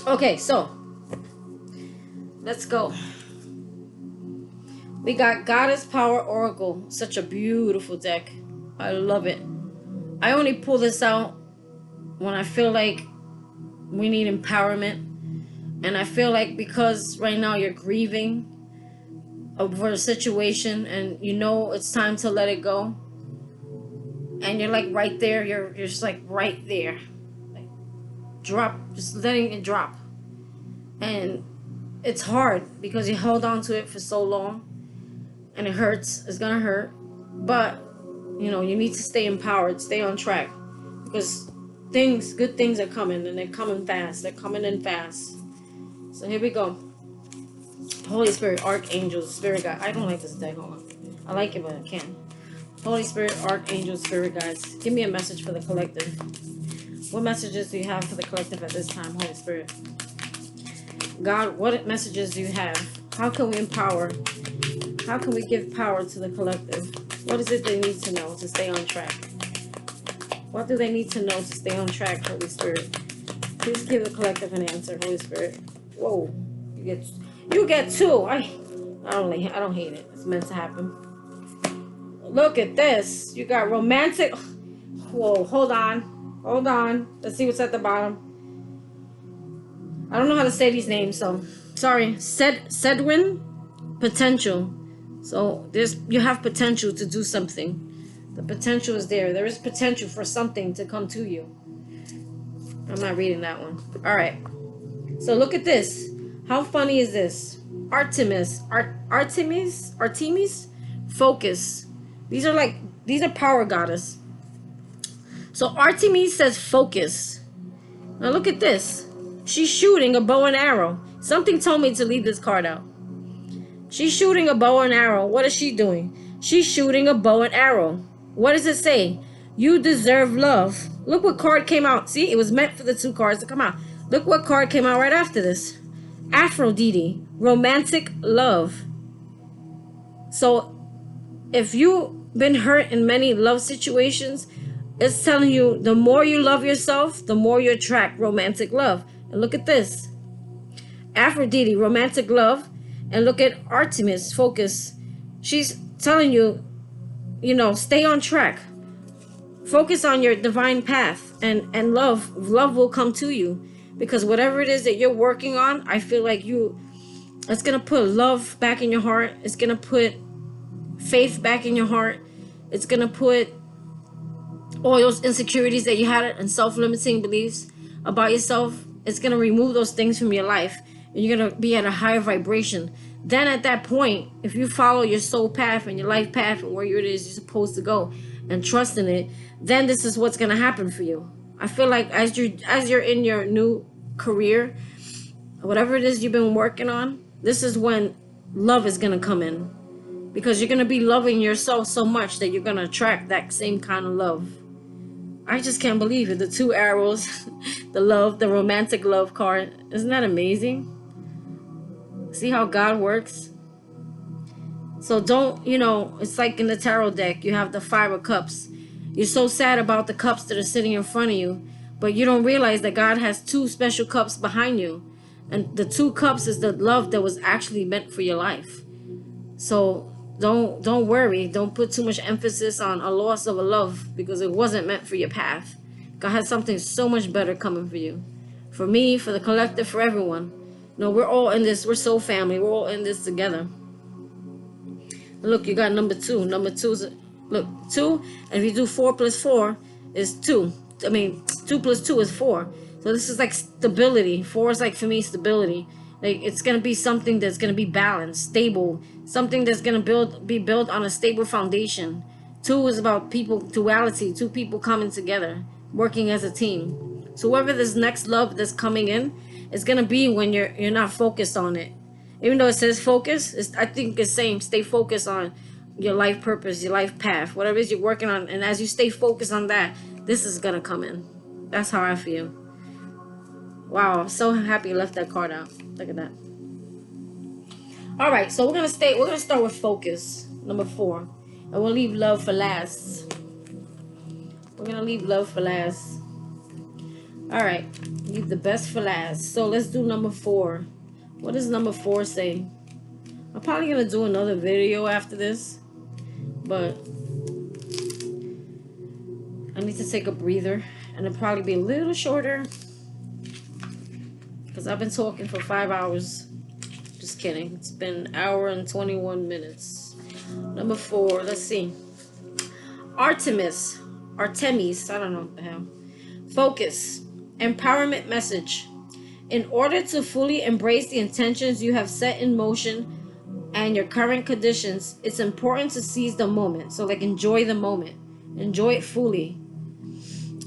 Okay, so let's go. We got Goddess Power Oracle. Such a beautiful deck. I love it. I only pull this out when I feel like we need empowerment. And I feel like because right now you're grieving over a situation and you know it's time to let it go. And you're like right there. You're just like right there. Like drop. Just letting it drop. And it's hard because you held on to it for so long. And it hurts. It's gonna hurt. But, you know, you need to stay empowered. Stay on track. Because good things are coming. And they're coming fast. They're coming in fast. So here we go. Holy Spirit, Archangels, Spirit Guide. I don't like this deck. Hold on. I like it, but I can't. Holy Spirit, Archangels, Spirit Guides. Give me a message for the collective. What messages do you have for the collective at this time, Holy Spirit? God, what messages do you have? How can we empower? How can we give power to the collective? What is it they need to know to stay on track? What do they need to know to stay on track, Holy Spirit? Please give the collective an answer, Holy Spirit. Whoa, you get two. I don't hate it. It's meant to happen. Look at this. You got romantic. Whoa, hold on. Let's see what's at the bottom. I don't know how to say these names, so sorry. Sedwin, potential. So you have potential to do something. The potential is there. There is potential for something to come to you. I'm not reading that one. All right. So look at this. How funny is this? Artemis, focus. These are power goddess. So Artemis says focus. Now look at this. She's shooting a bow and arrow. Something told me to leave this card out. She's shooting a bow and arrow. What is she doing? She's shooting a bow and arrow. What does it say? You deserve love. Look what card came out. See, it was meant for the two cards to come out. Look what card came out right after this. Aphrodite, romantic love. So if you've been hurt in many love situations, it's telling you the more you love yourself, the more you attract romantic love. And look at this. Aphrodite, romantic love. And look at Artemis, focus. She's telling you, you know, stay on track. Focus on your divine path. And love will come to you. Because whatever it is that you're working on, I feel like it's going to put love back in your heart. It's going to put faith back in your heart. It's going to put all those insecurities that you had and self-limiting beliefs about yourself. It's going to remove those things from your life. And you're going to be at a higher vibration. Then at that point, if you follow your soul path and your life path and where it is you're supposed to go and trust in it, then this is what's going to happen for you. I feel like as you're in your new career, whatever it is you've been working on, this is when love is going to come in. Because you're going to be loving yourself so much that you're going to attract that same kind of love. I just can't believe it. The two arrows, the love, the romantic love card. Isn't that amazing? See how God works? So don't, it's like in the tarot deck, you have the 5 of cups. You're so sad about the cups that are sitting in front of you, but you don't realize that God has 2 special cups behind you. And the 2 cups is the love that was actually meant for your life. So don't worry. Don't put too much emphasis on a loss of a love, because it wasn't meant for your path. God has something so much better coming for you. For me, for the collective, for everyone. No, we're all in this. We're soul family. We're all in this together. Look, you got number 2. Number 2 is, look, 2. And if you do 4 plus 4 is 2. I mean, 2 plus 2 is 4. So this is like stability. 4 is like, for me, stability. Like, it's going to be something that's going to be balanced, stable. Something that's going to be built on a stable foundation. 2 is about people, duality. 2 people coming together, working as a team. So whoever this next love that's coming in, is going to be when you're not focused on it. Even though it says focus, I think it's saying stay focused on your life purpose, your life path, whatever it is you're working on. And as you stay focused on that, this is going to come in. That's how I feel. Wow, I'm so happy you left that card out. Look at that. All right, so we're going to start with focus, number 4. And we'll leave love for last. We're going to leave love for last. All right, leave the best for last. So let's do number 4. What does number 4 say? I'm probably going to do another video after this, but I need to take a breather, and it'll probably be a little shorter because I've been talking for 5 hours. Just kidding. It's been an hour and 21 minutes. Number 4, let's see. Artemis, I don't know what the hell. Focus, empowerment message. In order to fully embrace the intentions you have set in motion and your current conditions, it's important to seize the moment. So like, enjoy the moment. Enjoy it fully.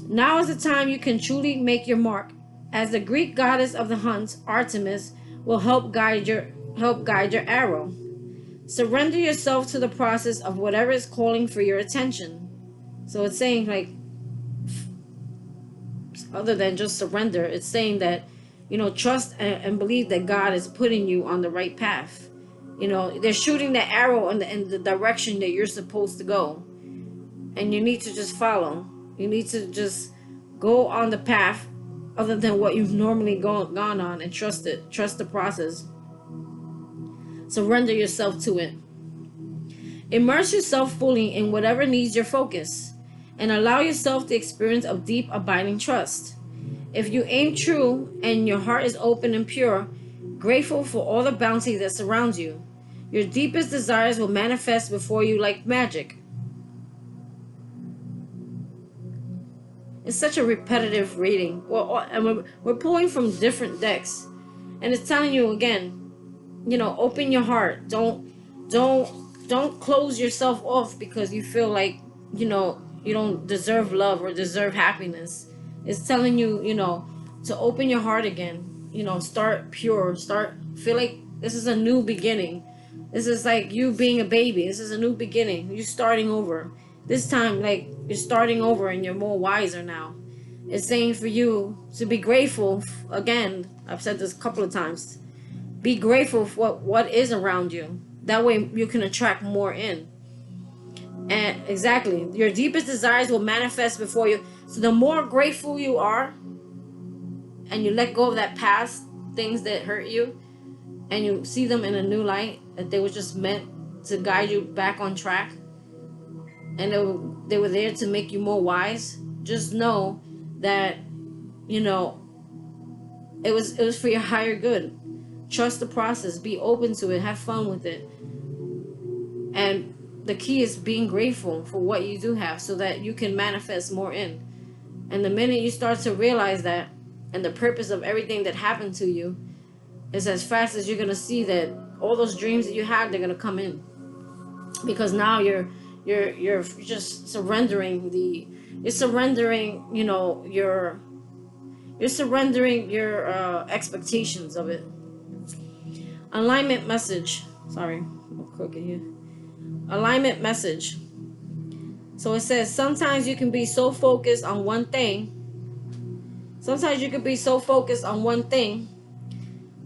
Now is the time you can truly make your mark. As the Greek goddess of the hunt, Artemis will help guide your arrow. Surrender yourself to the process of whatever is calling for your attention. So it's saying, like, other than just surrender, it's saying that, you know, trust and believe that God is putting you on the right path. You know, they're shooting the arrow in the direction that you're supposed to go. And you need to just follow. You need to just go on the path other than what you've normally gone on, and trust it. Trust the process. Surrender yourself to it. Immerse yourself fully in whatever needs your focus, and allow yourself the experience of deep, abiding trust. If you aim true and your heart is open and pure, grateful for all the bounty that surrounds you, your deepest desires will manifest before you like magic. It's such a repetitive reading. Well, and we're pulling from different decks, and it's telling you again, you know, open your heart. Don't close yourself off because you feel like, you know, you don't deserve love or deserve happiness. It's telling you, you know, to open your heart again. You know, start pure. Feel like this is a new beginning. This is like you being a baby. This is a new beginning. You're starting over. This time, like, you're starting over and you're more wiser now. It's saying for you to be grateful. Again, I've said this a couple of times. Be grateful for what is around you. That way you can attract more in. And exactly, your deepest desires will manifest before you. So the more grateful you are, and you let go of that past things that hurt you, and you see them in a new light, that they were just meant to guide you back on track, and they were there to make you more wise, just know that, you know, it was for your higher good. Trust the process. Be open to it. Have fun with it. And the key is being grateful for what you do have so that you can manifest more in. And the minute you start to realize that, and the purpose of everything that happened to you, is as fast as you're going to see that all those dreams that you had, they're going to come in. Because now you're just surrendering you're surrendering, you know, you're surrendering your expectations of it. Alignment message. Sorry, I'm crooked here. Alignment message. So it says, sometimes you can be so focused on one thing. Sometimes you can be so focused on one thing,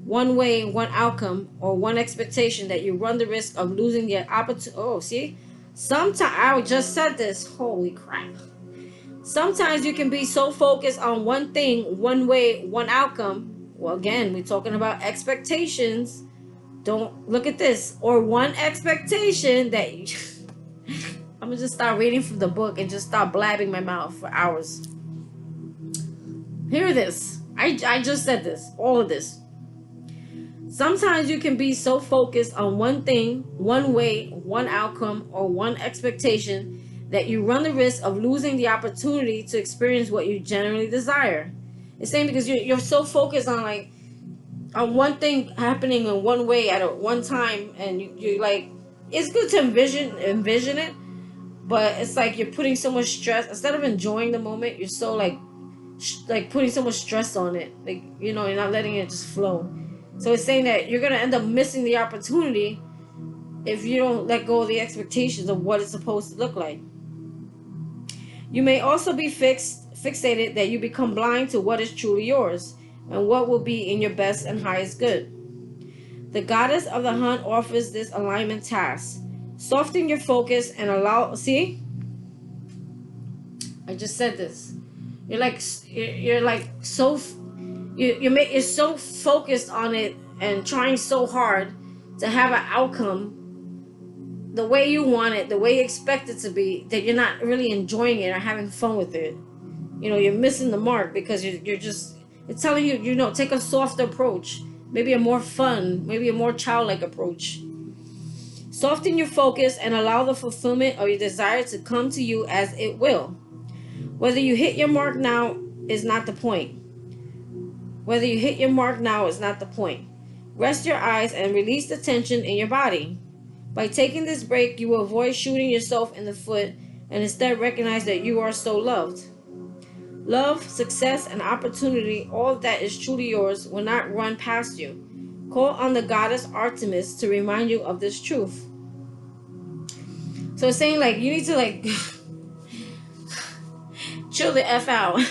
one way, one outcome, or one expectation that you run the risk of losing the opportunity. Oh, see? Sometimes, I just said this. Holy crap. Sometimes you can be so focused on one thing, one way, one outcome. Well, again, we're talking about expectations. Don't look at this. Or one expectation that you, I'm gonna just start reading from the book and just start blabbing my mouth for hours. Hear this. I just said this. All of this. Sometimes you can be so focused on one thing, one way, one outcome, or one expectation that you run the risk of losing the opportunity to experience what you genuinely desire. It's saying because you're so focused on like on one thing happening in one way at one time, and you like, it's good to envision it, but it's like you're putting so much stress instead of enjoying the moment. You're so like putting so much stress on it, like, you know, you're not letting it just flow. So it's saying that you're gonna end up missing the opportunity if you don't let go of the expectations of what it's supposed to look like. You may also be fixated that you become blind to what is truly yours and what will be in your best and highest good. The goddess of the hunt offers this alignment task. Soften your focus and allow. See, I just said this. You're like so. You're so focused on it and trying so hard to have an outcome the way you want it, the way you expect it to be, that you're not really enjoying it or having fun with it. You know, you're missing the mark because you're just, it's telling you, you know, take a softer approach, maybe a more fun, maybe a more childlike approach. Soften your focus and allow the fulfillment of your desire to come to you as it will. Whether you hit your mark now is not the point. Whether you hit your mark now is not the point. Rest your eyes and release the tension in your body. By taking this break, you will avoid shooting yourself in the foot and instead recognize that you are so loved. Love, success, and opportunity, all of that is truly yours, will not run past you. Call on the goddess Artemis to remind you of this truth. So it's saying like you need to like chill the F out.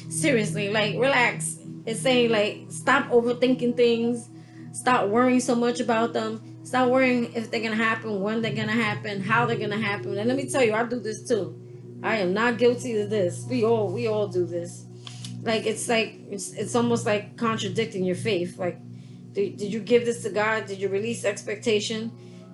Seriously, like relax. It's saying like stop overthinking things. Stop worrying so much about them. Stop worrying if they're going to happen, when they're going to happen, how they're going to happen. And let me tell you, I do this too. I am not guilty of this. We all do this. Like it's almost like contradicting your faith. Like, did you give this to God? Did you release expectation?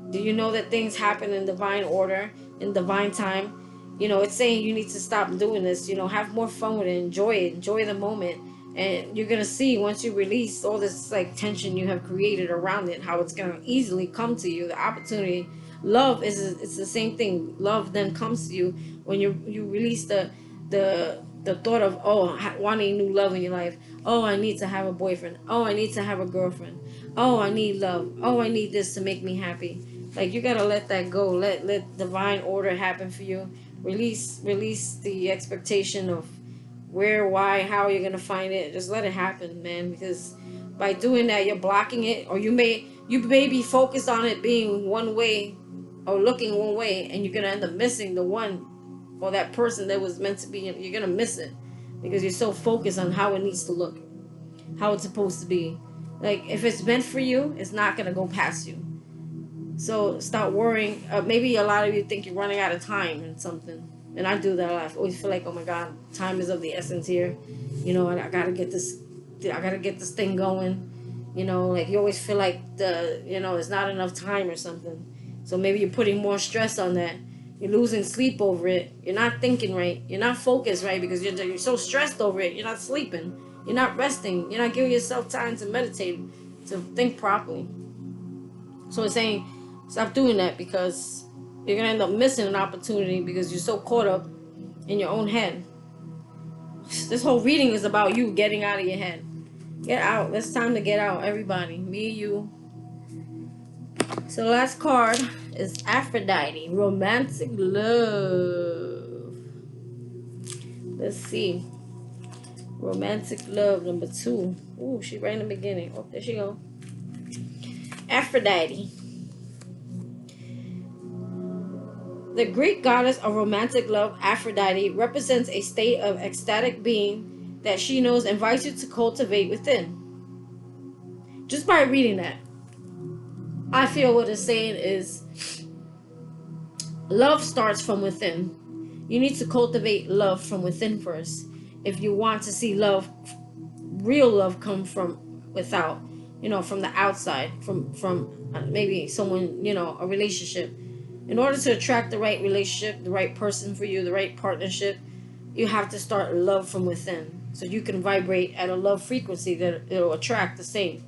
Do you know that things happen in divine order, in divine time? You know, it's saying you need to stop doing this. You know, have more fun with it. Enjoy the moment. And you're going to see once you release all this like tension you have created around it, how it's going to easily come to you. The opportunity, love it's the same thing. Love then comes to you when you release the thought of, oh, wanting new love in your life. Oh, I need to have a boyfriend. Oh, I need to have a girlfriend. Oh, I need love. Oh, I need this to make me happy. Like, you got to let that go. Let divine order happen for you. Release the expectation of where, why, how you're gonna find it. Just let it happen, man, because by doing that you're blocking it, or you may be focused on it being one way or looking one way, and you're gonna end up missing the one or that person that was meant to be. You're gonna miss it because you're so focused on how it needs to look, how it's supposed to be. Like, if it's meant for you, it's not gonna go past you. So stop worrying. Maybe a lot of you think you're running out of time and something. And I do that a lot. I always feel like, oh my God, time is of the essence here. You know, I gotta get this thing going. You know, like you always feel like it's not enough time or something. So maybe you're putting more stress on that. You're losing sleep over it. You're not thinking right. You're not focused right because you're so stressed over it. You're not sleeping. You're not resting. You're not giving yourself time to meditate, to think properly. So it's saying, stop doing that because you're going to end up missing an opportunity because you're so caught up in your own head. This whole reading is about you getting out of your head. Get out. It's time to get out, everybody. Me, you. So the last card is Aphrodite, romantic love. Let's see. Romantic love, number 2. Ooh, she right in the beginning. Oh, there she go. Aphrodite. The Greek goddess of romantic love, Aphrodite, represents a state of ecstatic being that she knows invites you to cultivate within. Just by reading that, I feel what it's saying is love starts from within. You need to cultivate love from within first. If you want to see love, real love, come from without. from the outside, from maybe someone, a relationship. In order to attract the right relationship, the right person for you, the right partnership, you have to start love from within, so you can vibrate at a love frequency that it'll attract the same.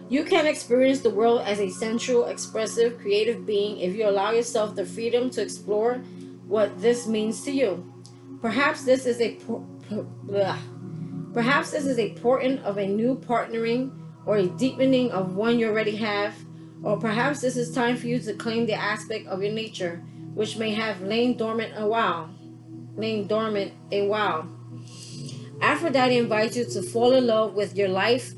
You can experience the world as a sensual, expressive, creative being if you allow yourself the freedom to explore what this means to you. Perhaps this is a perhaps this is a portent of a new partnering, or a deepening of one you already have, or perhaps this is time for you to claim the aspect of your nature which may have lain dormant a while. Aphrodite invites you to fall in love with your life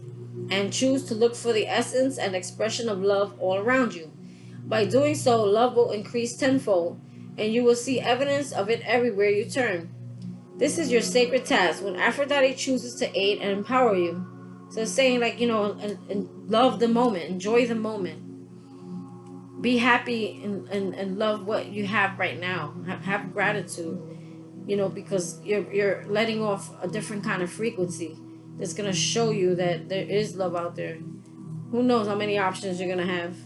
and choose to look for the essence and expression of love all around you. By doing so, love will increase tenfold, and you will see evidence of it everywhere you turn. This is your sacred task when Aphrodite chooses to aid and empower you. So it's saying, like, and love the moment, enjoy the moment. Be happy and love what you have right now. Have gratitude, because you're letting off a different kind of frequency that's going to show you that there is love out there. Who knows how many options you're going to have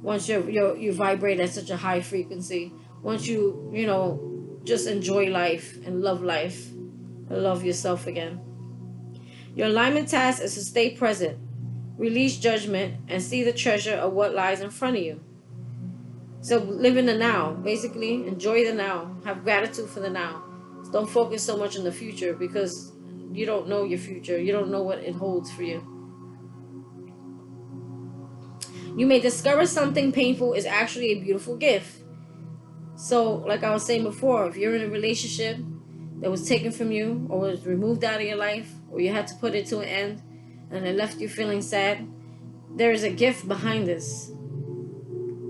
once you vibrate at such a high frequency. Once you just enjoy life and love yourself again. Your alignment task is to stay present, release judgment, and see the treasure of what lies in front of you. So live in the now. Basically, enjoy the now. Have gratitude for the now. Don't focus so much on the future, because you don't know your future. You don't know what it holds for you. You may discover something painful is actually a beautiful gift. So, like I was saying before, if you're in a relationship that was taken from you, or was removed out of your life, or you had to put it to an end, and it left you feeling sad, there is a gift behind this.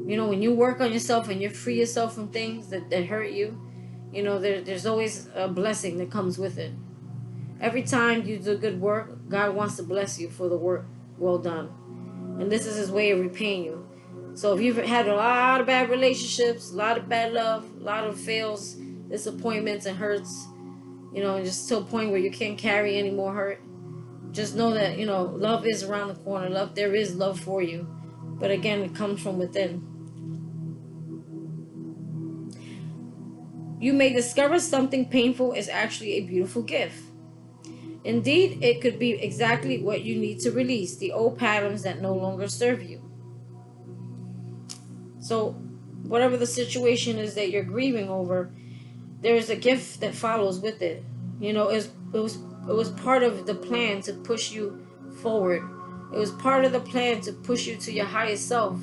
When you work on yourself and you free yourself from things that hurt you, there's always a blessing that comes with it. Every time you do good work, God wants to bless you for the work well done. And this is his way of repaying you. So if you've had a lot of bad relationships, a lot of bad love, a lot of fails, disappointments and hurts, just to a point where you can't carry any more hurt, just know that, love is around the corner. There is love for you. But again, it comes from within. You may discover something painful is actually a beautiful gift. Indeed, it could be exactly what you need to release, the old patterns that no longer serve you. So, whatever the situation is that you're grieving over, there is a gift that follows with it. It was part of the plan to push you forward. It was part of the plan to push you to your highest self,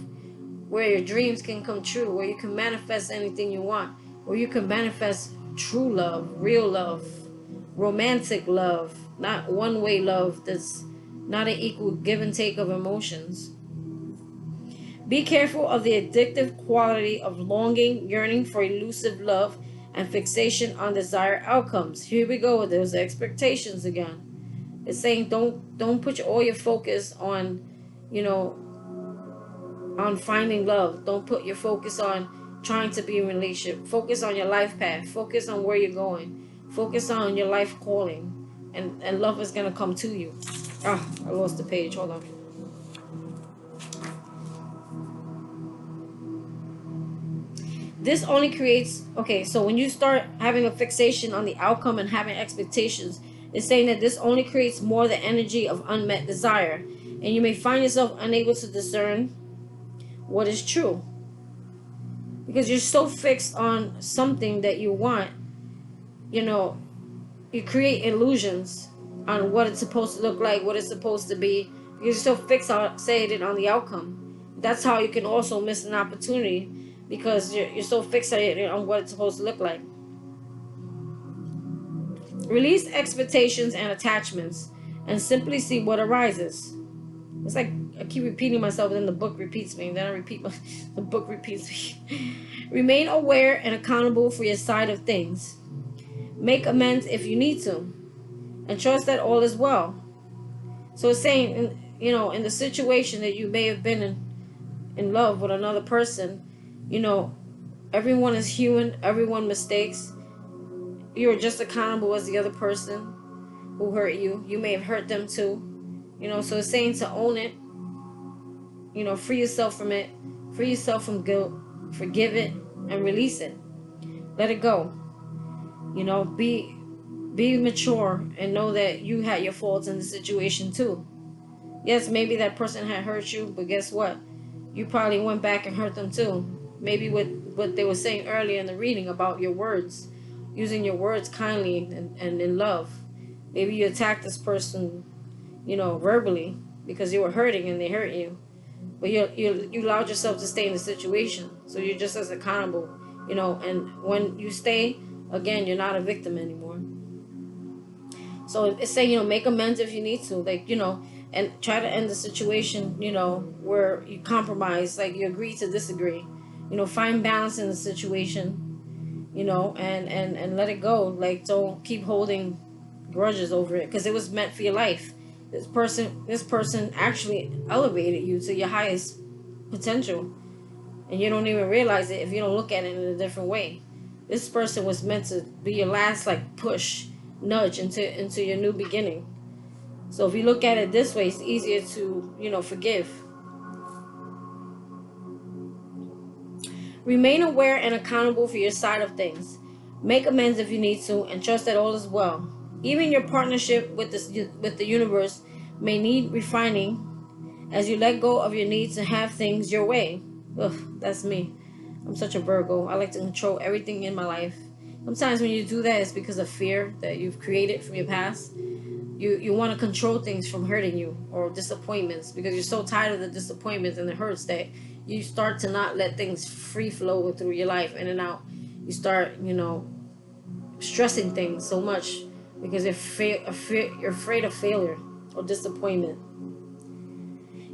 where your dreams can come true, where you can manifest anything you want, where you can manifest true love, real love, romantic love, not one-way love that's not an equal give and take of emotions. Be careful of the addictive quality of longing, yearning for elusive love, and fixation on desired outcomes. Here we go with those expectations again. It's saying don't put all your focus on, on finding love. Don't put your focus on trying to be in a relationship. Focus on your life path. Focus on where you're going. Focus on your life calling. And love is going to come to you. I lost the page. Hold on. This only creates... Okay, so when you start having a fixation on the outcome and having expectations, it's saying that this only creates more the energy of unmet desire. And you may find yourself unable to discern what is true, because you're so fixed on something that you want. You create illusions on what it's supposed to look like, what it's supposed to be, because you're so fixated on the outcome. That's how you can also miss an opportunity, because you're so fixated on what it's supposed to look like. Release expectations and attachments and simply see what arises. It's like I keep repeating myself, and then the book repeats me, and then I repeat the book repeats me. Remain aware and accountable for your side of things. Make amends if you need to, and trust that all is well. So it's saying, in the situation that you may have been in love with another person, everyone is human, everyone mistakes. You're just accountable as the other person who hurt you. You may have hurt them too. So it's saying to own it. Free yourself from it. Free yourself from guilt. Forgive it and release it. Let it go. Be mature and know that you had your faults in the situation too. Yes, maybe that person had hurt you, but guess what? You probably went back and hurt them too. Maybe what they were saying earlier in the reading about your words, using your words kindly and in love. Maybe you attacked this person, verbally because you were hurting and they hurt you. But you allowed yourself to stay in the situation. So you're just as accountable, and when you stay, again, you're not a victim anymore. So it's saying, make amends if you need to, and try to end the situation, where you compromise, like you agree to disagree, find balance in the situation, and let it go. Like, don't keep holding grudges over it, because it was meant for your life. This person actually elevated you to your highest potential, and you don't even realize it if you don't look at it in a different way. This person was meant to be your last, like, push, nudge into your new beginning. So if you look at it this way, it's easier to, forgive. Remain aware and accountable for your side of things. Make amends if you need to, and trust that all is well. Even your partnership with the universe may need refining as you let go of your need to have things your way. Ugh, that's me. I'm such a Virgo. I like to control everything in my life. Sometimes when you do that, it's because of fear that you've created from your past. You want to control things from hurting you, or disappointments, because you're so tired of the disappointments and the hurts that you start to not let things free flow through your life, in and out. You start, stressing things so much because you're afraid of failure or disappointment.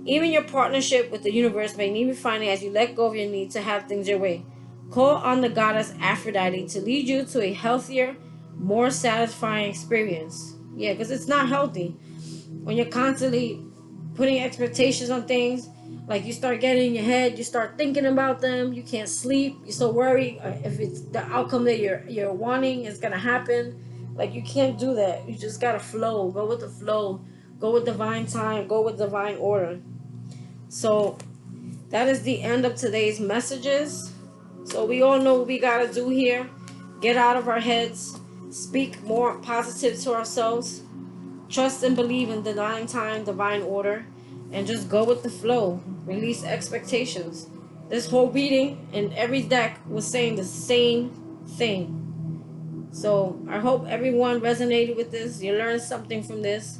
Even your partnership with the universe may need refining as you let go of your need to have things your way. Call on the goddess Aphrodite to lead you to a healthier, more satisfying experience. Yeah, because it's not healthy when you're constantly putting expectations on things. Like, you start getting in your head, you start thinking about them, you can't sleep, you're so worried if it's the outcome that you're wanting is gonna happen. Like, you can't do that. You just gotta flow. Go with the flow. Go with divine time. Go with divine order. So that is the end of today's messages. So we all know what we gotta do here. Get out of our heads. Speak more positive to ourselves. Trust and believe in divine time, divine order, and just go with the flow. Release expectations. This whole reading and every deck was saying the same thing. So I hope everyone resonated with this. You learned something from this.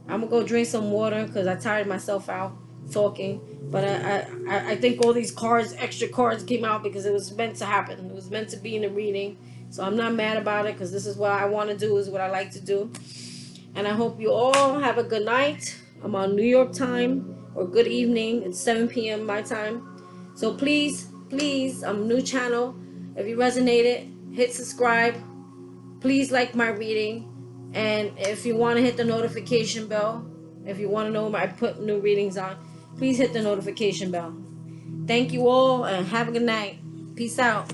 I'm gonna go drink some water because I tired myself out talking. But I think all these extra cards came out because it was meant to happen. It was meant to be in the reading. So I'm not mad about it, because this is what I want to do, is what I like to do. And I hope you all have a good night. I'm on New York time, or good evening. It's 7 p.m. my time. So please, new channel. If you resonated, hit subscribe. Please like my reading. And if you want to hit the notification bell, if you want to know when I put new readings on, please hit the notification bell. Thank you all, and have a good night. Peace out.